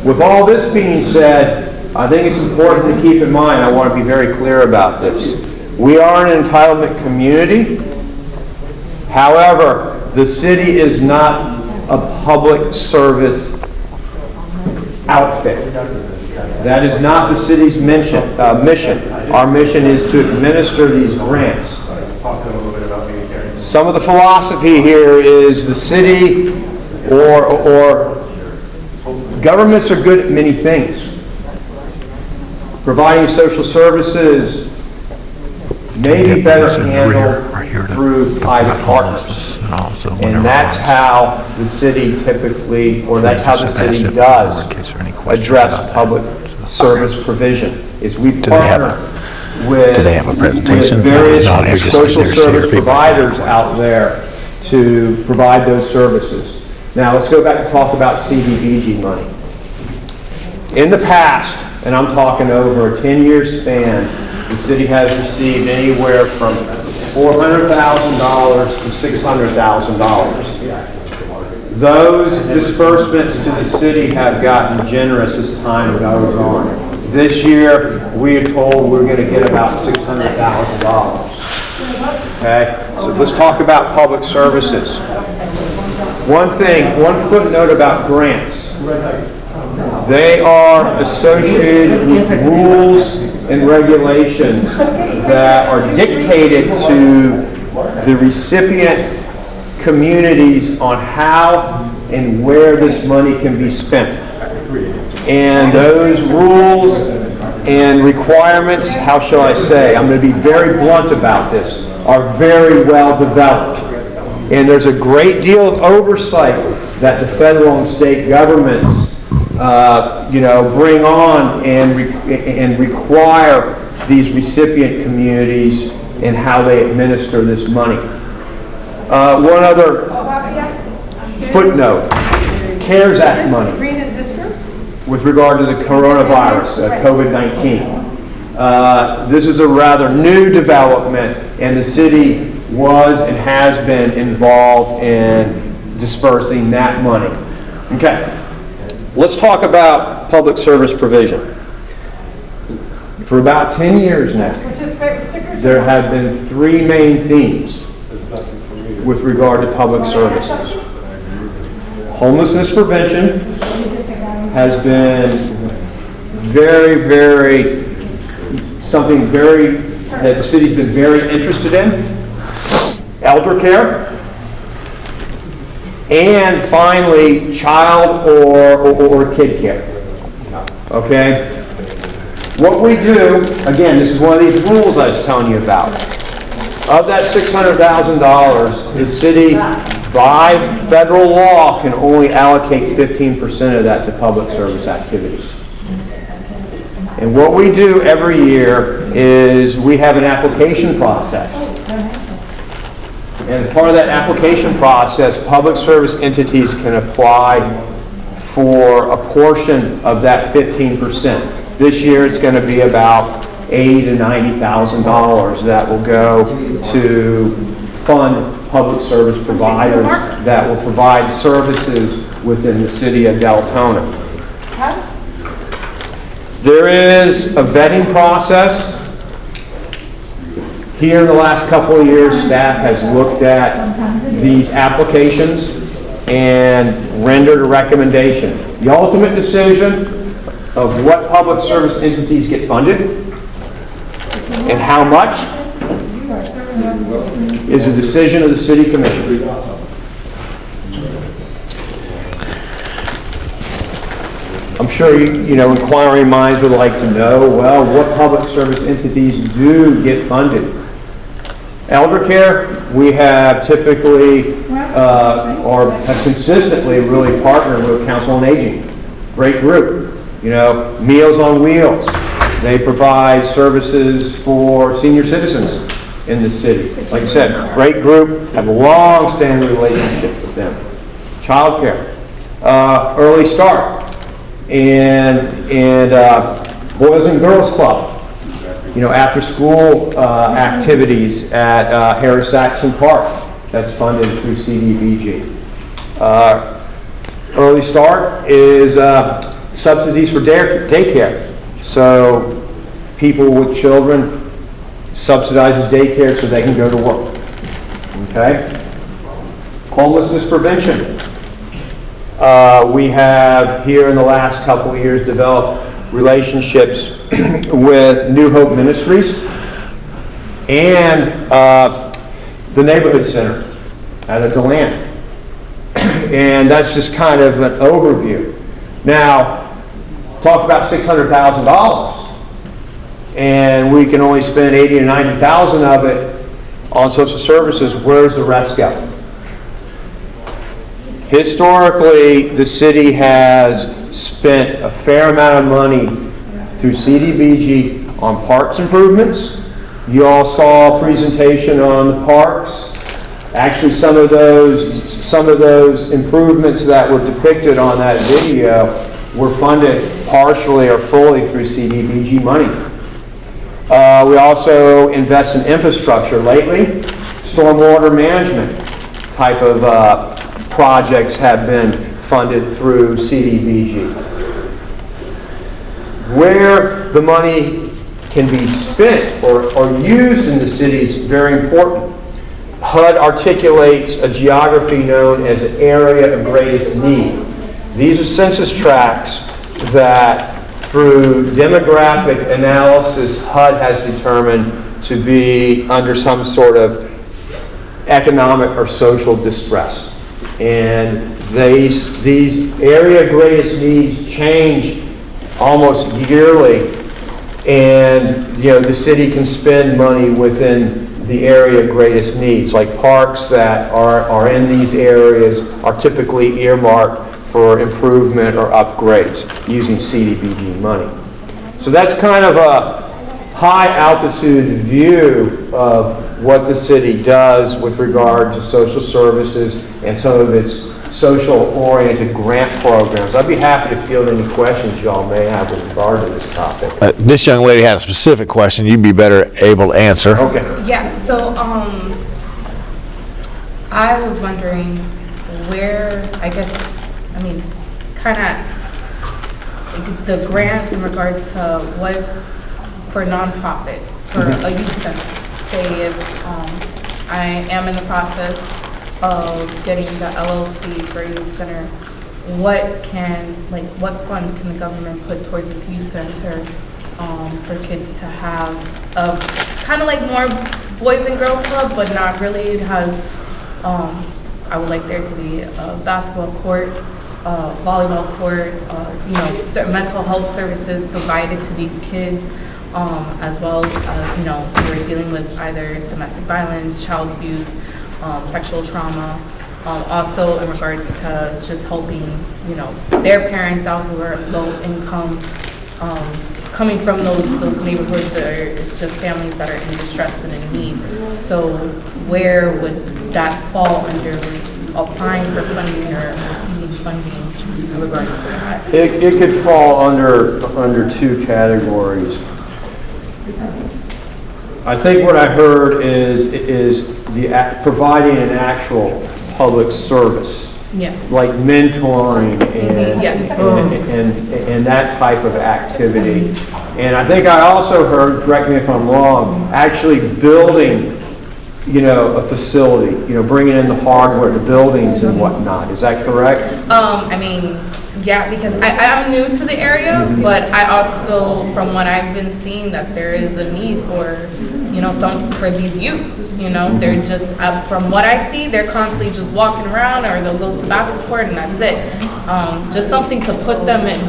With all this being said, I think it's important to keep in mind, I want to be very clear about this. We are an entitlement community. However, the city is not a public service outfit. That is not the city's mission. Our mission is to administer these grants. Some of the philosophy here is the city or governments are good at many things. Providing social services may be better handled through private partners. And that's how the city typically, or that's how the city does address public service provision, is we partner with various social service providers out there to provide those services. Now let's go back and talk about CDBG money. In the past, and I'm talking over a 10-year span, the city has received anywhere from $400,000 to $600,000. Those disbursements to the city have gotten generous as time goes on. This year, we are told we're going to get about $600,000. Okay, so let's talk about public services. One footnote about grants. They are associated with rules and regulations that are dictated to the recipient communities on how and where this money can be spent. And those rules and requirements, how shall I say, I'm going to be very blunt about this, are very well developed. And there's a great deal of oversight that the federal and state governments bring on and require these recipient communities and how they administer this money. One other footnote. CARES Act money with regard to the coronavirus, COVID-19. This is a rather new development, and the city was and has been involved in dispersing that money. Okay, let's talk about public service provision. For about 10 years now, there have been three main themes with regard to public services. Homelessness prevention has been something that the city's been very interested in. Elder care. And finally, child or kid care. Okay? What we do, again, this is one of these rules I was telling you about. Of that $600,000, the city, by federal law, can only allocate 15% of that to public service activities. And what we do every year is we have an application process. And part of that application process, public service entities can apply for a portion of that 15%. This year it's going to be about $80,000 to $90,000 that will go to fund public service providers that will provide services within the city of Deltona. There is a vetting process. Here in the last couple of years, staff has looked at these applications and rendered a recommendation. The ultimate decision of what public service entities get funded and how much is a decision of the City Commission. I'm sure inquiring minds would like to know, well, what public service entities do get funded? Elder care, we have typically or have consistently really partnered with Council on Aging. Great group. Meals on Wheels. They provide services for senior citizens in the city. Like I said, great group, have a long-standing relationship with them. Child care, Early Start, and Boys and Girls Club. After school activities at Harris Saxon Park. That's funded through CDBG. Early Start is subsidies for daycare. So people with children subsidizes daycare so they can go to work. Okay? Homelessness prevention. We have here in the last couple of years developed relationships with New Hope Ministries and the Neighborhood Center out of DeLand. And that's just kind of an overview. Now, talk about $600,000, and we can only spend $80,000 to $90,000 of it on social services. Where does the rest go? Historically, the city has spent a fair amount of money through CDBG on parks improvements. You all saw a presentation on the parks. Actually, some of those improvements that were depicted on that video were funded partially or fully through CDBG money. We also invest in infrastructure lately. Stormwater management type of projects have been funded through CDBG. Where the money can be spent or used in the city is very important. HUD articulates a geography known as an area of greatest need. These are census tracts that through demographic analysis HUD has determined to be under some sort of economic or social distress. And these area greatest needs change almost yearly, and the city can spend money within the area greatest needs. Like parks that are in these areas are typically earmarked for improvement or upgrades using CDBG money. So that's kind of a high altitude view of what the city does with regard to social services and some of its social-oriented grant programs. I'd be happy to field any questions y'all may have with regard to this topic. This young lady had a specific question you'd be better able to answer. Okay. Yeah, so I was wondering where, kind of the grant in regards to what for nonprofit, for a youth center. Say if I am in the process of getting the LLC for a youth center, what funds can the government put towards this youth center for kids to have kind of like more boys and girls club, but not really. It has, I would like there to be a basketball court, volleyball court, mental health services provided to these kids, as well as, who are dealing with either domestic violence, child abuse, sexual trauma. Also in regards to just helping, their parents out who are low income, coming from those neighborhoods that are just families that are in distress and in need. So where would that fall under applying for funding or receiving funding in regards to that? It could fall under two categories. I think what I heard is providing an actual public service, like mentoring and that type of activity. And I think I also heard, correct me if I'm wrong, actually building, a facility, bringing in the hardware, the buildings and whatnot. Is that correct? Yeah, because I'm new to the area, but I also, from what I've been seeing, that there is a need for, for these youth. They're just, from what I see, they're constantly just walking around, or they'll go to the basketball court and that's it. Just something to put them in,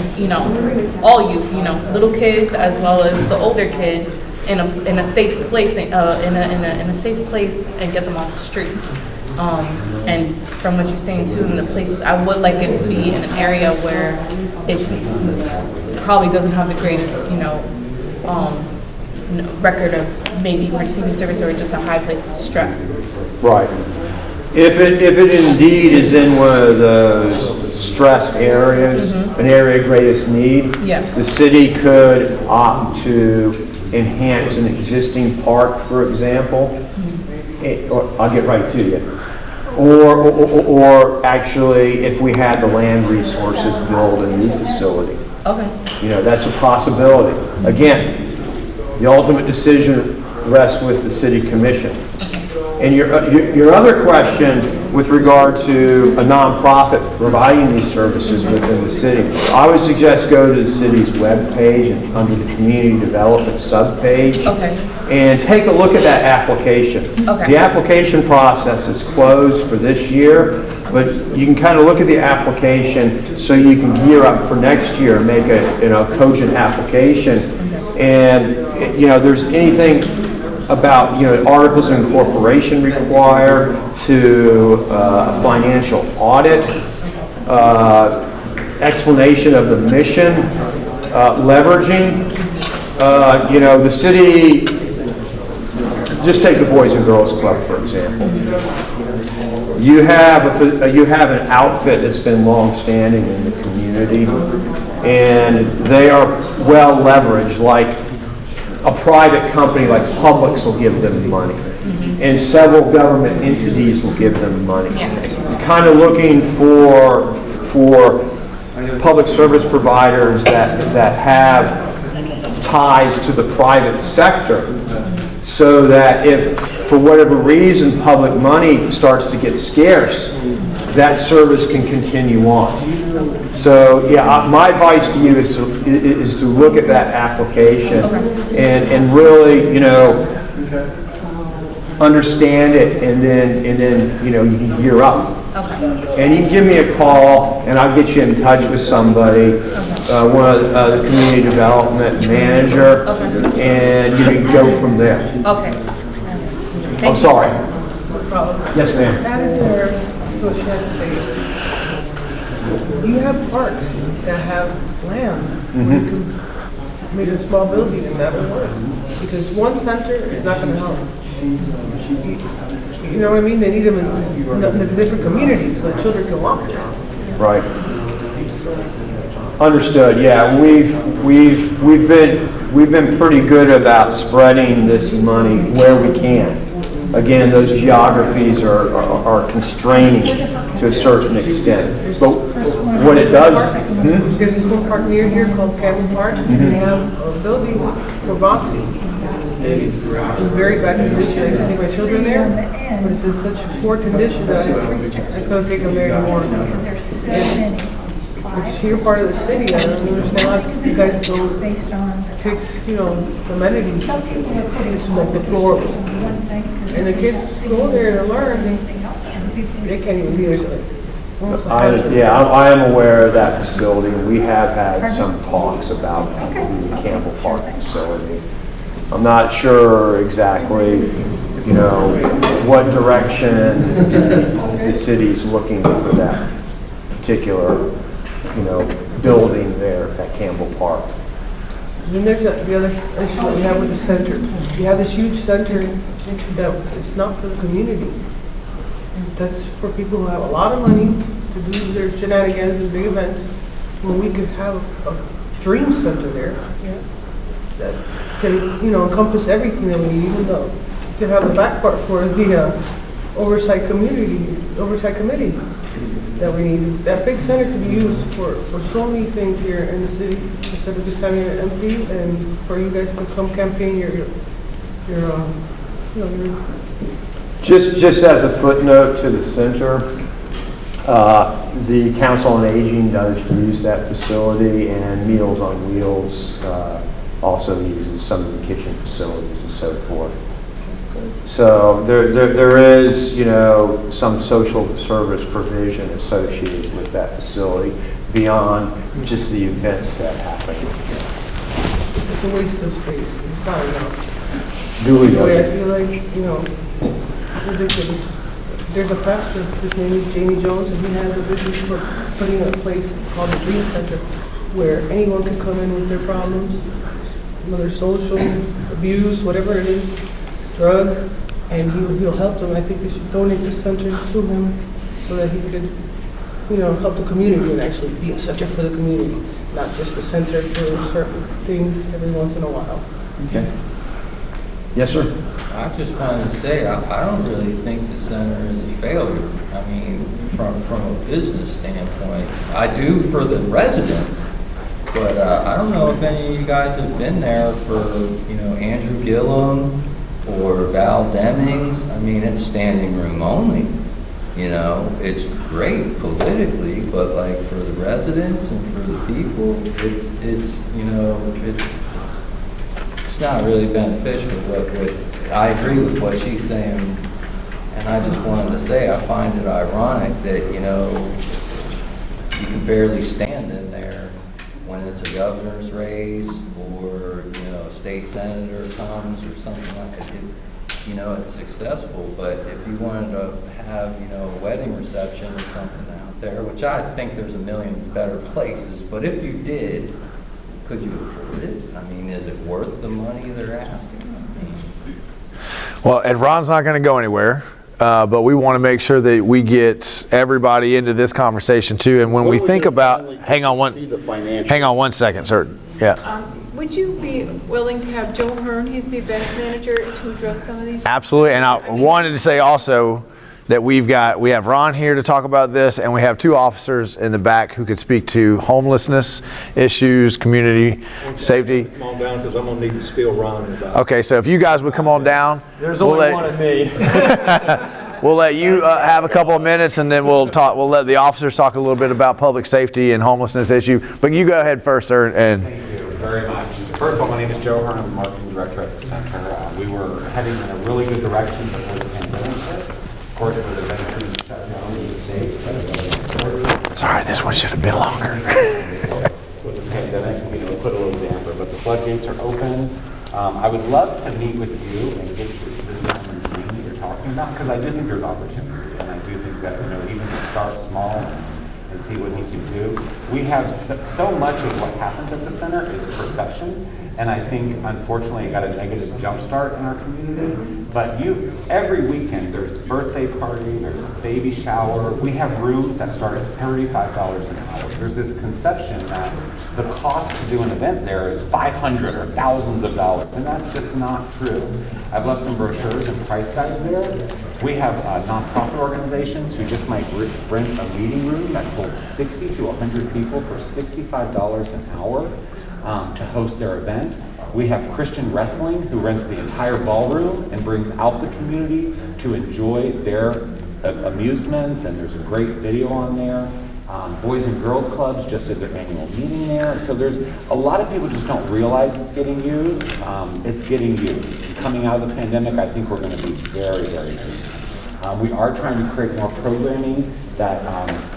all youth, little kids as well as the older kids, in a safe place, in a safe place, and get them off the street. And from what you're saying too, in the places, I would like it to be in an area where it probably doesn't have the greatest, record of maybe receiving service, or just a high place of distress. Right. If it indeed is in one of those stressed areas, an area of greatest need, the city could opt to enhance an existing park, for example. I'll get right to you. Or actually, if we had the land resources, build a new facility. Okay. That's a possibility. Again, the ultimate decision rests with the city commission. And your other question with regard to a nonprofit providing these services within the city, I would suggest go to the city's webpage and under the community development subpage, and take a look at that application. The application process is closed for this year, but you can kind of look at the application so you can gear up for next year and make a cogent application. And there's anything about articles of incorporation required to a financial audit, explanation of the mission, leveraging. The city, just take the Boys and Girls Club for example. You have an outfit that's been long-standing in the community, and they are well leveraged, like a private company like Publix will give them money, and several government entities will give them money. Kind of looking for public service providers that have ties to the private sector, so that if for whatever reason public money starts to get scarce, that service can continue on. So yeah, my advice to you is to look at that application and really understand it, and then you can gear up. And you can give me a call, and I'll get you in touch with somebody, one of the community development manager, and you can go from there. I'm sorry. Yes, ma'am. Added there to a shared space. You have parks that have land where you can made a small building and that would work. Because one center is not gonna help. You know what I mean? They need them in different communities so the children can walk there. Right. Understood. Yeah, we've been pretty good about spreading this money where we can. Again, those geographies are constraining to a certain extent. But what it does. There's this one park near here called Campbell Park, and they have a building for boxing. It's in very bad condition. I used to take my children there, but it's in such poor condition that I couldn't take them there anymore. And it's here part of the city. I don't understand how you guys don't fix, amenities. It's like deplorable. And the kids go there to learn, they can't even be there. I am aware of that facility. We have had some talks about the Campbell Park facility. I'm not sure exactly, what direction the city's looking for that particular, building there at Campbell Park. Then there's the other issue that we have with the center. You have this huge center that it's not for the community. That's for people who have a lot of money to do their shenanigans and big events, when we could have a dream center there that can, encompass everything that we need, even though we could have the back part for the oversight committee that we need. That big center could be used for so many things here in the city, instead of just having it empty, and for you guys to come campaign your Just as a footnote to the center, the Council on Aging does use that facility, and Meals on Wheels also uses some of the kitchen facilities and so forth. So there is, some social service provision associated with that facility beyond just the events that happen. It's a waste of space. It's not enough. Duly I noted. feel like, ridiculous. There's a pastor, his name is Jamie Jones, and he has a vision for putting a place called the Dream Center, where anyone can come in with their problems, whether social abuse, whatever it is, drugs, and he'll help them. I think they should donate this center to him so that he could, help the community and actually be a center for the community, not just a center for certain things every once in a while. Okay. Yes, sir. I just wanted to say, I don't really think the center is a failure. I mean, from a business standpoint, I do for the residents, but I don't know if any of you guys have been there for, Andrew Gillum or Val Demings. I mean, it's standing room only. It's great politically, but like for the residents and for the people, it's not really beneficial. I agree with what she's saying, and I just wanted to say I find it ironic that you can barely stand in there when it's a governor's race or a state senator comes or something like that. It's successful, but if you wanted to have a wedding reception or something out there, which I think there's a million better places, but if you did, could you afford it? I mean, is it worth the money they're asking? Well, and Ron's not going to go anywhere, but we want to make sure that we get everybody into this conversation too. And when we think about, hang on one second, sir. Yeah. Would you be willing to have Joe Hearn, he's the event manager, to address some of these? Absolutely, and I wanted to say also that we have Ron here to talk about this, and we have two officers in the back who could speak to homelessness issues, community safety. Come on down, because I'm going to need to spill Ron about. Okay, so if you guys would come on down. There's only one of me. We'll let you have a couple of minutes, and then we'll let the officers talk a little bit about public safety and homelessness issue. But you go ahead first, sir. And thank you very much. First of all, my name is Joe Hearn. I'm the marketing director at the center. We were heading in a really good direction before the pandemic hit. Of course, with the eventually shut down in the States. Sorry, this one should have been longer. With the pandemic, put a little damper, but the floodgates are open. I would love to meet with you and get you this common thing that you're talking about, because I do think there's opportunity, and I do think that even to start small and and see what he can do. We have so much of what happens at the center is perception, and I think unfortunately it got a negative jump start in our community. But every weekend there's birthday party, there's a baby shower. We have rooms that start at $35 an hour. There's this conception that the cost to do an event there is $500 or thousands of dollars, and that's just not true. I've left some brochures and price guides there. We have nonprofit organizations who just might rent a meeting room that holds 60 to 100 people for $65 an hour to host their event. We have Christian Wrestling who rents the entire ballroom and brings out the community to enjoy their amusements, and there's a great video on there. Boys and Girls Clubs just did their annual meeting there. So there's a lot of people just don't realize it's getting used. It's getting used. And coming out of the pandemic, I think we're going to be very, very busy. We are trying to create more programming that,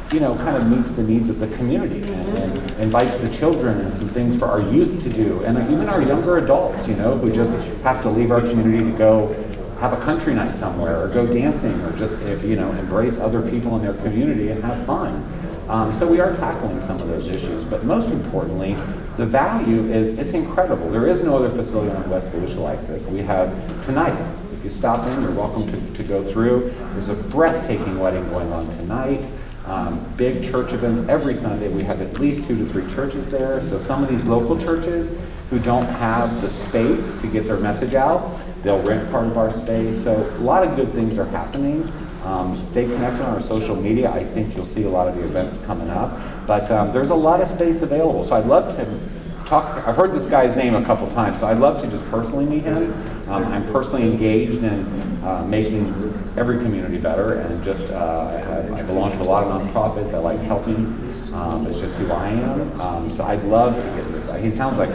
kind of meets the needs of the community and invites the children and some things for our youth to do, and even our younger adults, who just have to leave our community to go have a country night somewhere or go dancing or just, embrace other people in their community and have fun. So we are tackling some of those issues, but most importantly, the value it's incredible. There is no other facility on West Volusia like this. We have tonight. If you stop in, you're welcome to go through. There's a breathtaking wedding going on tonight. Big church events every Sunday. We have at least 2 to 3 churches there. So some of these local churches who don't have the space to get their message out, they'll rent part of our space. So a lot of good things are happening. Stay connected on our social media. I think you'll see a lot of the events coming up. But there's a lot of space available. So I'd love to talk. I've heard this guy's name a couple times, so I'd love to just personally meet him. I'm personally engaged in making every community better, and just I belong to a lot of nonprofits. I like helping. It's just who I am. So I'd love to get this. He sounds like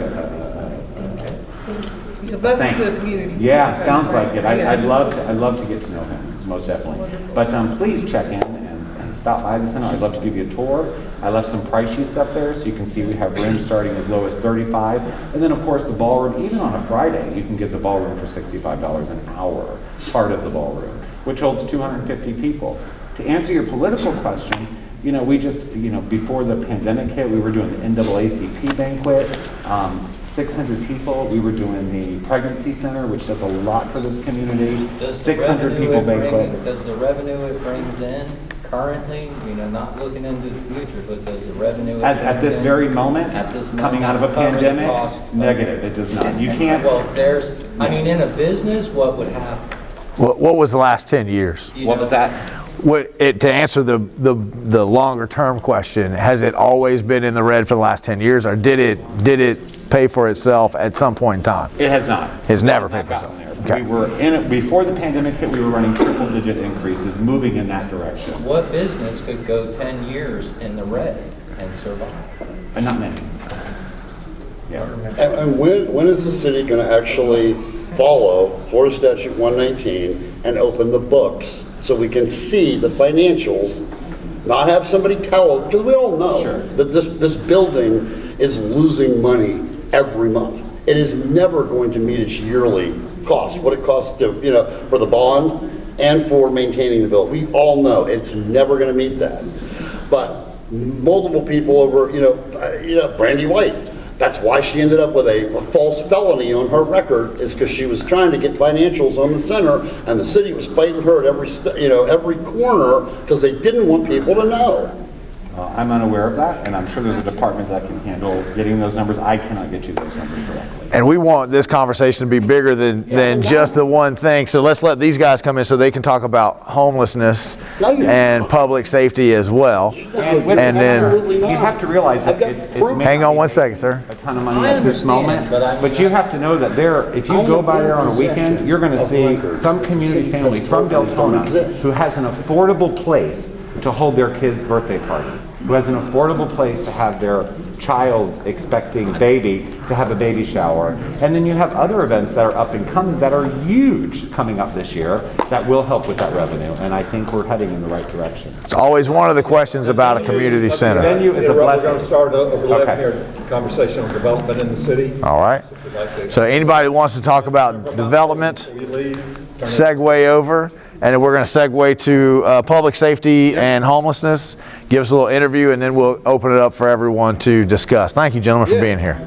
He's a blessing to the community. Yeah, sounds like it. I'd love to get to know him, most definitely. But please check in and stop by the center. I'd love to give you a tour. I left some price sheets up there so you can see we have rooms starting as low as $35. And then of course the ballroom, even on a Friday, you can get the ballroom for $65 an hour, part of the ballroom, which holds 250 people. To answer your political question, we just, before the pandemic hit, we were doing the NAACP banquet, 600 people. We were doing the pregnancy center, which does a lot for this community. 600 people banquet. Does the revenue it brings in currently, not looking into the future, but does the revenue at this very moment, coming out of a pandemic, negative. It does not. You can't. Well, in a business, what would happen? What was the last 10 years? What was that? To answer the longer term question, has it always been in the red for the last 10 years, or did it pay for itself at some point in time? It has not. It's never paid for itself. Okay. We were in it before the pandemic hit. We were running triple-digit increases, moving in that direction. What business could go 10 years in the red and survive? Not many. Yeah. And when is the city going to actually follow Florida Statute 119 and open the books so we can see the financials, not have somebody tell us, because we all know that this building is losing money every month. It is never going to meet its yearly cost, what it costs to, for the bond and for maintaining the building. We all know it's never going to meet that. But multiple people over, Brandy White, that's why she ended up with a false felony on her record, is because she was trying to get financials on the center, and the city was fighting her at every corner because they didn't want people to know. I'm unaware of that, and I'm sure there's a department that can handle getting those numbers. I cannot get you those numbers directly. And we want this conversation to be bigger than just the one thing. So let's let these guys come in so they can talk about homelessness and public safety as well. And then you have to realize that it's hang on one second, sir. A ton of money at this moment, but you have to know that if you go by there on a weekend, you're going to see some community family from Deltona who has an affordable place to hold their kid's birthday party, who has an affordable place to have their child's expecting baby to have a baby shower. And then you have other events that are up and coming that are huge coming up this year that will help with that revenue. And I think we're heading in the right direction. It's always one of the questions about a community center. The venue is a blessing. We're going to start over 11 years. conversation on development in the city. All right. So anybody that wants to talk about development, segue over, and then we're going to segue to public safety and homelessness. Give us a little interview, and then we'll open it up for everyone to discuss. Thank you, gentlemen, for being here.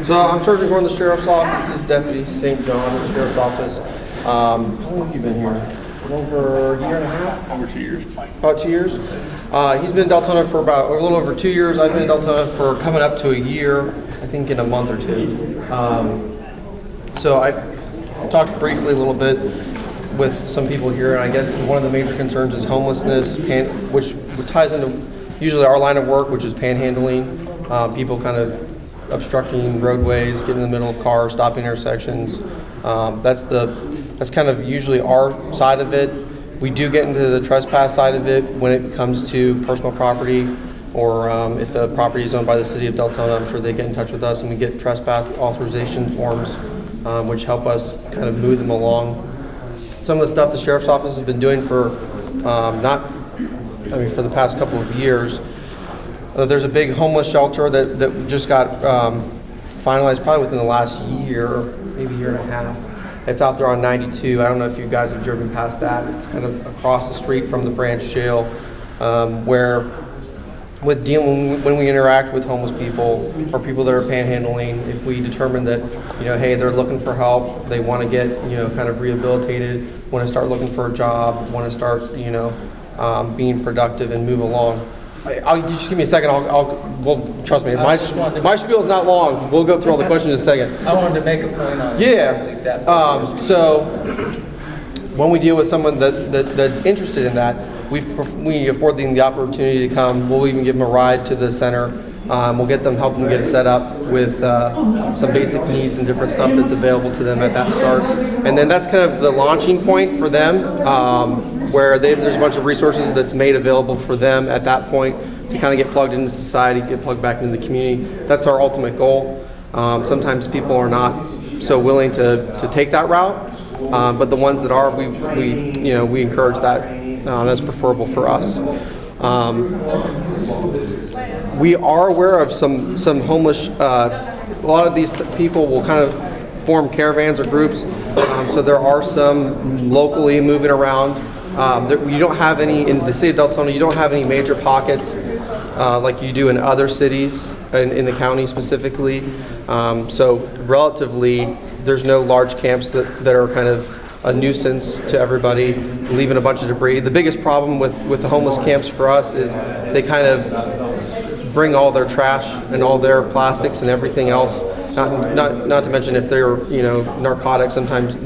So I'm Sergeant Gordon, the Sheriff's Office. This is Deputy St. John, the Sheriff's Office. How long have you been here? Over a year and a half? Over 2 years. About 2 years. He's been in Deltona for about a little over 2 years. I've been in Deltona for coming up to a year, I think in a month or two. So I talked briefly a little bit with some people here, and I guess one of the major concerns is homelessness, which ties into usually our line of work, which is panhandling. People kind of obstructing roadways, getting in the middle of cars, stopping intersections. That's kind of usually our side of it. We do get into the trespass side of it when it comes to personal property, or if the property is owned by the city of Deltona, I'm sure they get in touch with us and we get trespass authorization forms, which help us kind of move them along. Some of the stuff the Sheriff's Office has been doing for for the past couple of years. There's a big homeless shelter that just got finalized probably within the last year, maybe year and a half. It's out there on 92. I don't know if you guys have driven past that. It's kind of across the street from the branch jail, where when we interact with homeless people or people that are panhandling, if we determine that, hey, they're looking for help, they want to get, kind of rehabilitated, want to start looking for a job, want to start, being productive and move along. You just give me a second. Well, trust me. My spiel is not long. We'll go through all the questions in a second. I wanted to make a point on it. Yeah. So when we deal with someone that's interested in that, we afford them the opportunity to come. We'll even give them a ride to the center. We'll help them get set up with some basic needs and different stuff that's available to them at that start. And then that's kind of the launching point for them. Where there's a bunch of resources that's made available for them at that point to kind of get plugged into society, get plugged back into the community. That's our ultimate goal. Sometimes people are not so willing to take that route, but the ones that are, we encourage that. That's preferable for us. We are aware of some homeless. A lot of these people will kind of form caravans or groups. So there are some locally moving around. You don't have any, in the city of Deltona, you don't have any major pockets like you do in other cities, in the county specifically. So relatively, there's no large camps that are kind of a nuisance to everybody, leaving a bunch of debris. The biggest problem with the homeless camps for us is they kind of bring all their trash and all their plastics and everything else. Not to mention if they're narcotics. Sometimes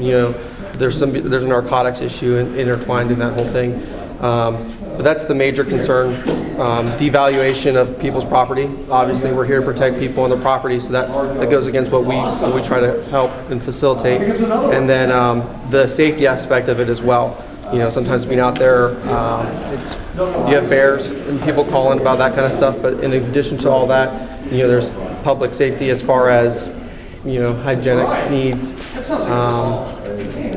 there's a narcotics issue intertwined in that whole thing. But that's the major concern. Devaluation of people's property. Obviously, we're here to protect people and their property, so that goes against what we try to help and facilitate. And then the safety aspect of it as well. Sometimes being out there, you have bears and people calling about that kind of stuff. But in addition to all that, there's public safety as far as hygienic needs.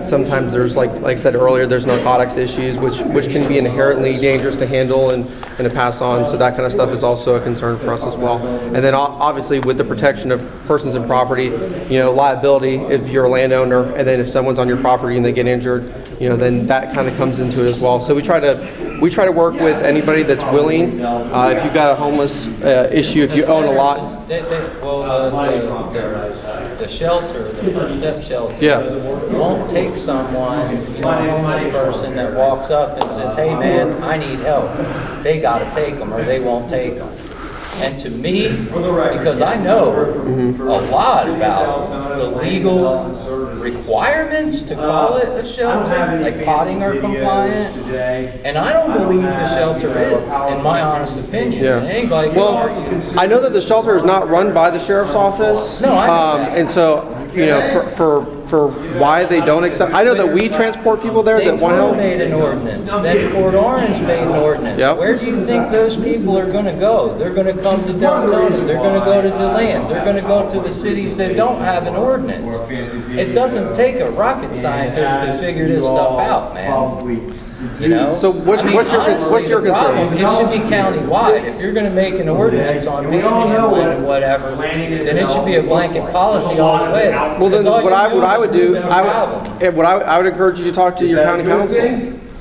Sometimes there's, like I said earlier, there's narcotics issues, which can be inherently dangerous to handle and to pass on. So that kind of stuff is also a concern for us as well. And then obviously with the protection of persons and property, liability if you're a landowner, and then if someone's on your property and they get injured, then that kind of comes into it as well. So we try to work with anybody that's willing. If you've got a homeless issue, if you own a lot. The shelter, the first step shelter, won't take someone, a homeless person that walks up and says, hey man, I need help. They got to take them or they won't take them. And to me, because I know a lot about the legal requirements to call it a shelter, like potting are compliant, and I don't believe the shelter is, in my honest opinion. Yeah. Anybody can argue. I know that the shelter is not run by the Sheriff's Office. No, I know that. And so, for why they don't accept, I know that we transport people there that want help. They made an ordinance. Then Port Orange made an ordinance. Yep. Where do you think those people are going to go? They're going to come to Deltona. They're going to go to DeLand. They're going to go to the cities that don't have an ordinance. It doesn't take a rocket scientist to figure this stuff out, man. You know? So what's your the problem, concern? it should be countywide. If you're gonna make an ordinance on manhandling and whatever, then it should be a blanket policy all the way. Well, then what I would do, I would encourage you to talk to your county council.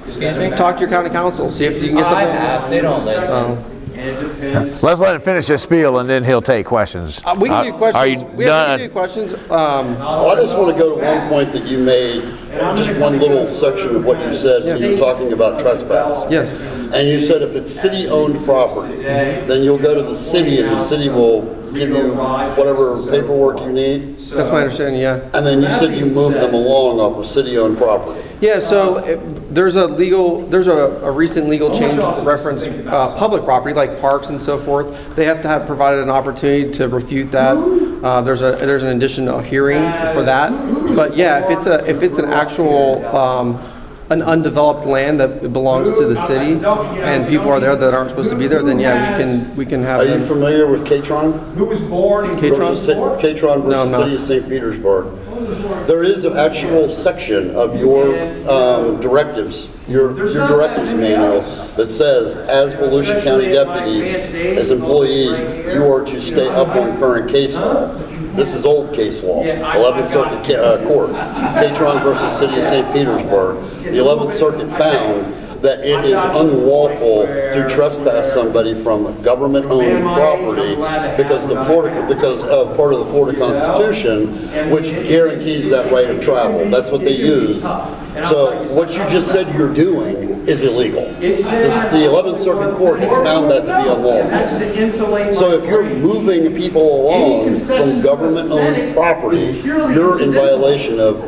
Excuse me? Talk to your county council, see if you can get something. I have, they don't listen. Let's let him finish his spiel and then he'll take questions. We can do questions. Are you We done? can do questions. I just want to go to one point that you made, just one little section of what you said when you were talking about trespass. Yes. And you said if it's city-owned property, then you'll go to the city and the city will give you whatever paperwork you need. That's my understanding, yeah. And then you said you moved them along off of city-owned property. Yeah, so there's a recent legal change reference public property like parks and so forth. They have to have provided an opportunity to refute that. There's an additional hearing for that. But yeah, if it's an actual an undeveloped land that belongs to the city and people are there that aren't supposed to be there, then yeah, we can have. Are you familiar with Catron? Who was born in Catron versus City of St. Petersburg. There is an actual section of your directives, your directives manual that says, as Volusia County deputies, as employees, you are to stay up on current case law. This is old case law, 11th Circuit Court, Catron versus City of St. Petersburg. The 11th Circuit found that it is unlawful to trespass somebody from government-owned property because of part of the Florida Constitution, which guarantees that right of travel. That's what they use. So what you just said you're doing is illegal. The 11th Circuit Court has found that to be unlawful. So if you're moving people along from government-owned property, you're in violation of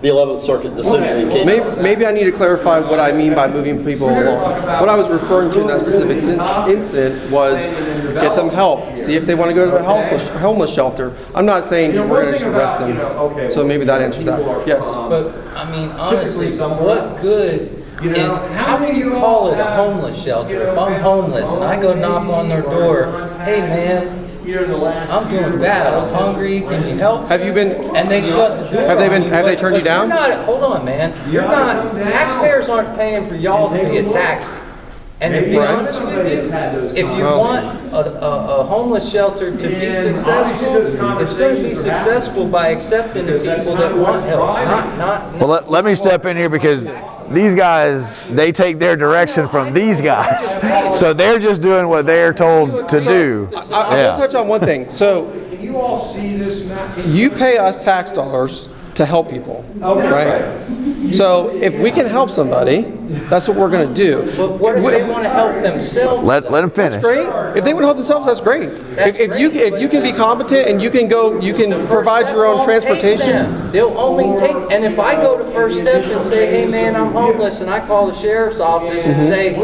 the 11th Circuit decision in Catron. Maybe I need to clarify what I mean by moving people along. What I was referring to in that specific incident was get them help. See if they want to go to a homeless shelter. I'm not saying we're going to just arrest them. So maybe that answers that. Yes. But, I mean, honestly, what good is, how do you call it a homeless shelter? If I'm homeless and I go knock on their door, hey man, I'm doing bad, I'm hungry, can you help? Have you been? And they shut the door. Have they turned you down? Hold on, man. Taxpayers aren't paying for y'all to be a taxi. And to be honest with you, if you want a homeless shelter to be successful, it's going to be successful by accepting the people that want help, not. Well, let me step in here because these guys, they take their direction from these guys. So they're just doing what they're told to do. I will touch on one thing. So you all see this map? you pay us tax dollars to help people, right? So if we can help somebody, that's what we're going to do. But what if they want to help themselves? Let them finish. That's great. If they want to help themselves, that's great. If you can be competent and you can provide your own transportation. They'll only take, and if I go to First Step and say, hey man, I'm homeless, and I call the sheriff's office and say,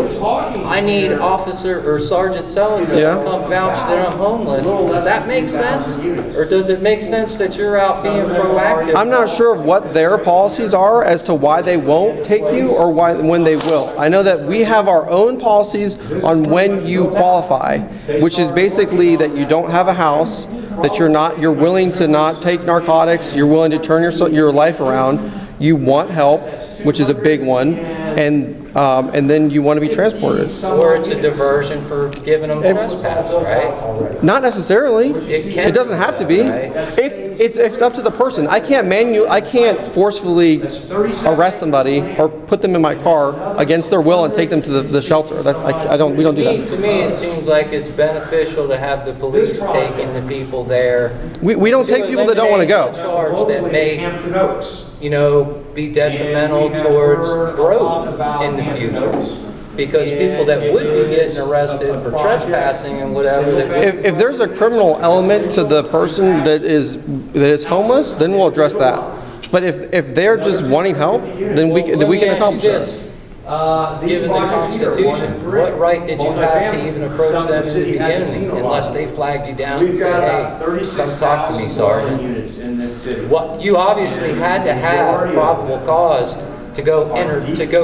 I need Officer or Sergeant so-and-so to come vouch that I'm homeless, does that make sense? Or does it make sense that you're out being proactive? I'm not sure what their policies are as to why they won't take you or when they will. I know that we have our own policies on when you qualify, which is basically that you don't have a house, that you're willing to not take narcotics, you're willing to turn your life around, you want help, which is a big one, and then you want to be transported. Or it's a diversion for giving them trespass, right? Not necessarily. It doesn't have to be. Right? It's up to the person. I can't forcefully arrest somebody or put them in my car against their will and take them to the shelter. We don't do that. To me, it seems like it's beneficial to have the police taking the people there. We don't take people that don't want to go. Charge that may, be detrimental towards growth in the future. Because people that would be getting arrested for trespassing and whatever. If there's a criminal element to the person that is homeless, then we'll address that. But if they're just wanting help, then we can accomplish that. Given the Constitution, what right did you have to even approach them in the beginning unless they flagged you down and said, hey, come talk to me, Sergeant? You obviously had to have probable cause to go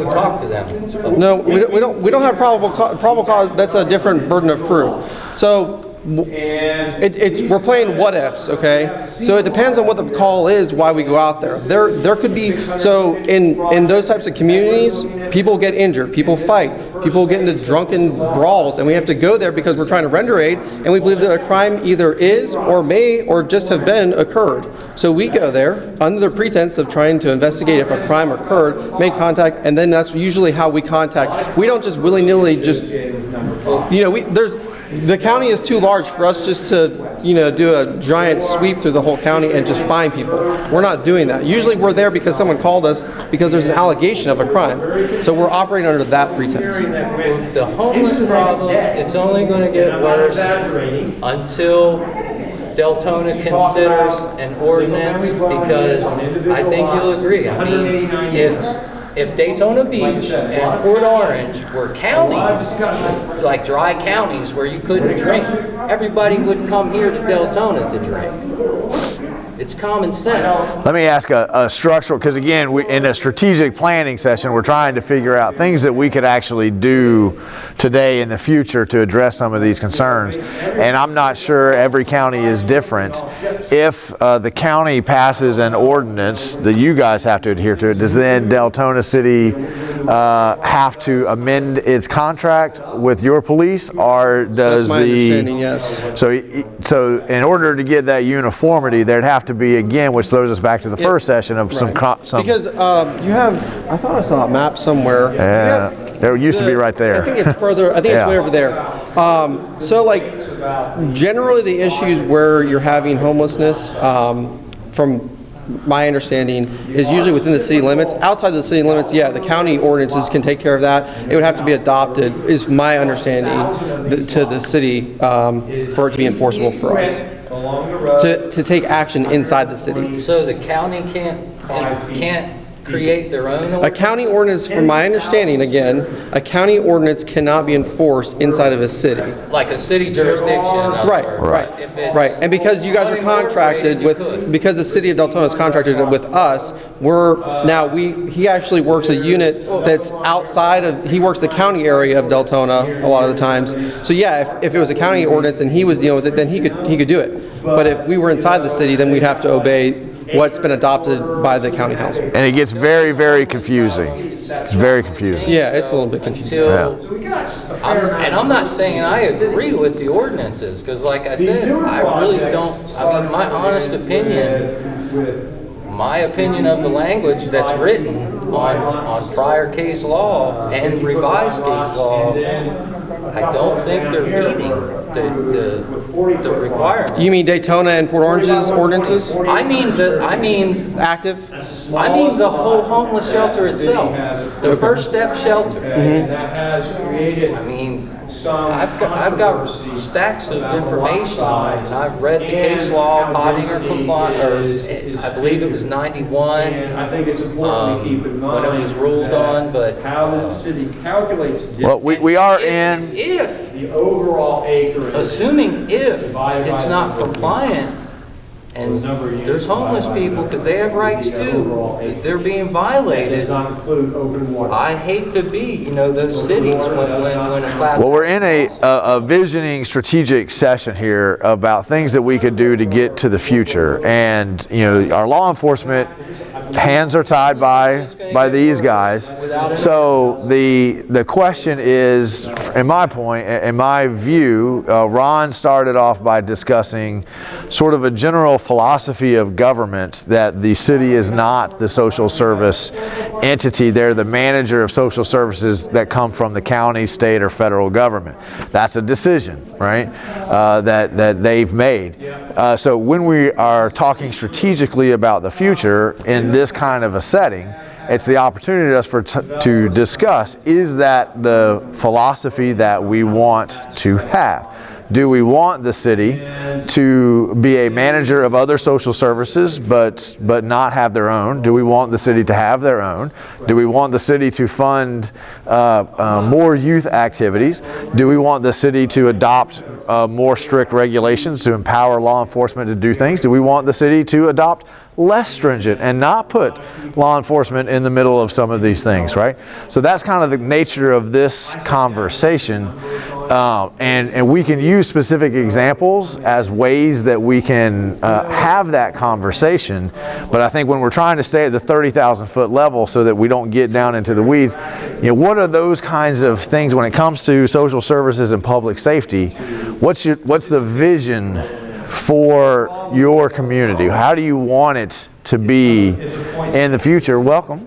talk to them. No, we don't have probable cause. That's a different burden of proof. So we're playing what ifs, okay? So it depends on what the call is, why we go out there. There could be, so in those types of communities, people get injured, people fight, people get into drunken brawls, and we have to go there because we're trying to render aid, and we believe that a crime either is or may or just have been occurred. So we go there under the pretense of trying to investigate if a crime occurred, make contact, and then that's usually how we contact. We don't just willy-nilly just, you know, the county is too large for us just to, you know, do a giant sweep through the whole county and just find people. We're not doing that. Usually we're there because someone called us because there's an allegation of a crime. So we're operating under that pretense. The homeless problem, it's only going to get worse until Deltona considers an ordinance, because I think you'll agree. I mean, if Daytona Beach and Port Orange were counties, like dry counties where you couldn't drink, everybody would come here to Deltona to drink. It's common sense. Let me ask a structural, because again, in a strategic planning session, we're trying to figure out things that we could actually do today in the future to address some of these concerns. And I'm not sure every county is different. If the county passes an ordinance that you guys have to adhere to, does then Deltona City have to amend its contract with your police, or does That's my understanding, yes. So in order to get that uniformity, there'd have to be, again, which throws us back to the first session of some because you have, I thought I saw a map somewhere. Yeah, there used to be right there. I think it's further, I think it's way over there. So like generally the issues where you're having homelessness, from my understanding, is usually within the city limits. Outside the city limits, yeah, the county ordinances can take care of that. It would have to be adopted, is my understanding, to the city for it to be enforceable for us. To take action inside the city. So the county can't create their own ordinance? A county ordinance, from my understanding, again, a county ordinance cannot be enforced inside of a city. Like a city jurisdiction. Right. And because you guys are contracted with, because the city of Deltona is contracted with us, he actually works a unit that's outside of, he works the county area of Deltona a lot of the times. So yeah, if it was a county ordinance and he was dealing with it, then he could do it. But if we were inside the city, then we'd have to obey what's been adopted by the county council. And it gets very, very confusing. It's very confusing. Yeah, it's a little bit confusing. And I'm not saying I agree with the ordinances, because like I said, I really don't, I mean, my honest opinion, my opinion of the language that's written on prior case law and revised case law, I don't think they're meeting the requirements. You mean Daytona and Port Orange's ordinances? I mean active? I mean the whole homeless shelter itself, the First Step shelter. I mean, I've got stacks of information on it, and I've read the case law, Pottinger compliance, or I believe it was 91 when it was ruled on, but how the city calculates. Well, we are in. If the overall acreage, assuming if it's not compliant, and there's homeless people, because they have rights too, they're being violated. I hate to be, those cities when a class. Well, we're in a visioning strategic session here about things that we could do to get to the future, and our law enforcement hands are tied by these guys. So the question is, in my view, Ron started off by discussing sort of a general philosophy of government, that the city is not the social service entity. They're the manager of social services that come from the county, state, or federal government. That's a decision, right, that they've made. So when we are talking strategically about the future in this kind of a setting, it's the opportunity for us to discuss, is that the philosophy that we want to have? Do we want the city to be a manager of other social services but not have their own? Do we want the city to have their own? Do we want the city to fund more youth activities? Do we want the city to adopt more strict regulations to empower law enforcement to do things? Do we want the city to adopt less stringent and not put law enforcement in the middle of some of these things, right? So that's kind of the nature of this conversation. And we can use specific examples as ways that we can have that conversation. But I think when we're trying to stay at the 30,000 foot level so that we don't get down into the weeds, what are those kinds of things when it comes to social services and public safety? What's the vision for your community? How do you want it to be in the future? Welcome.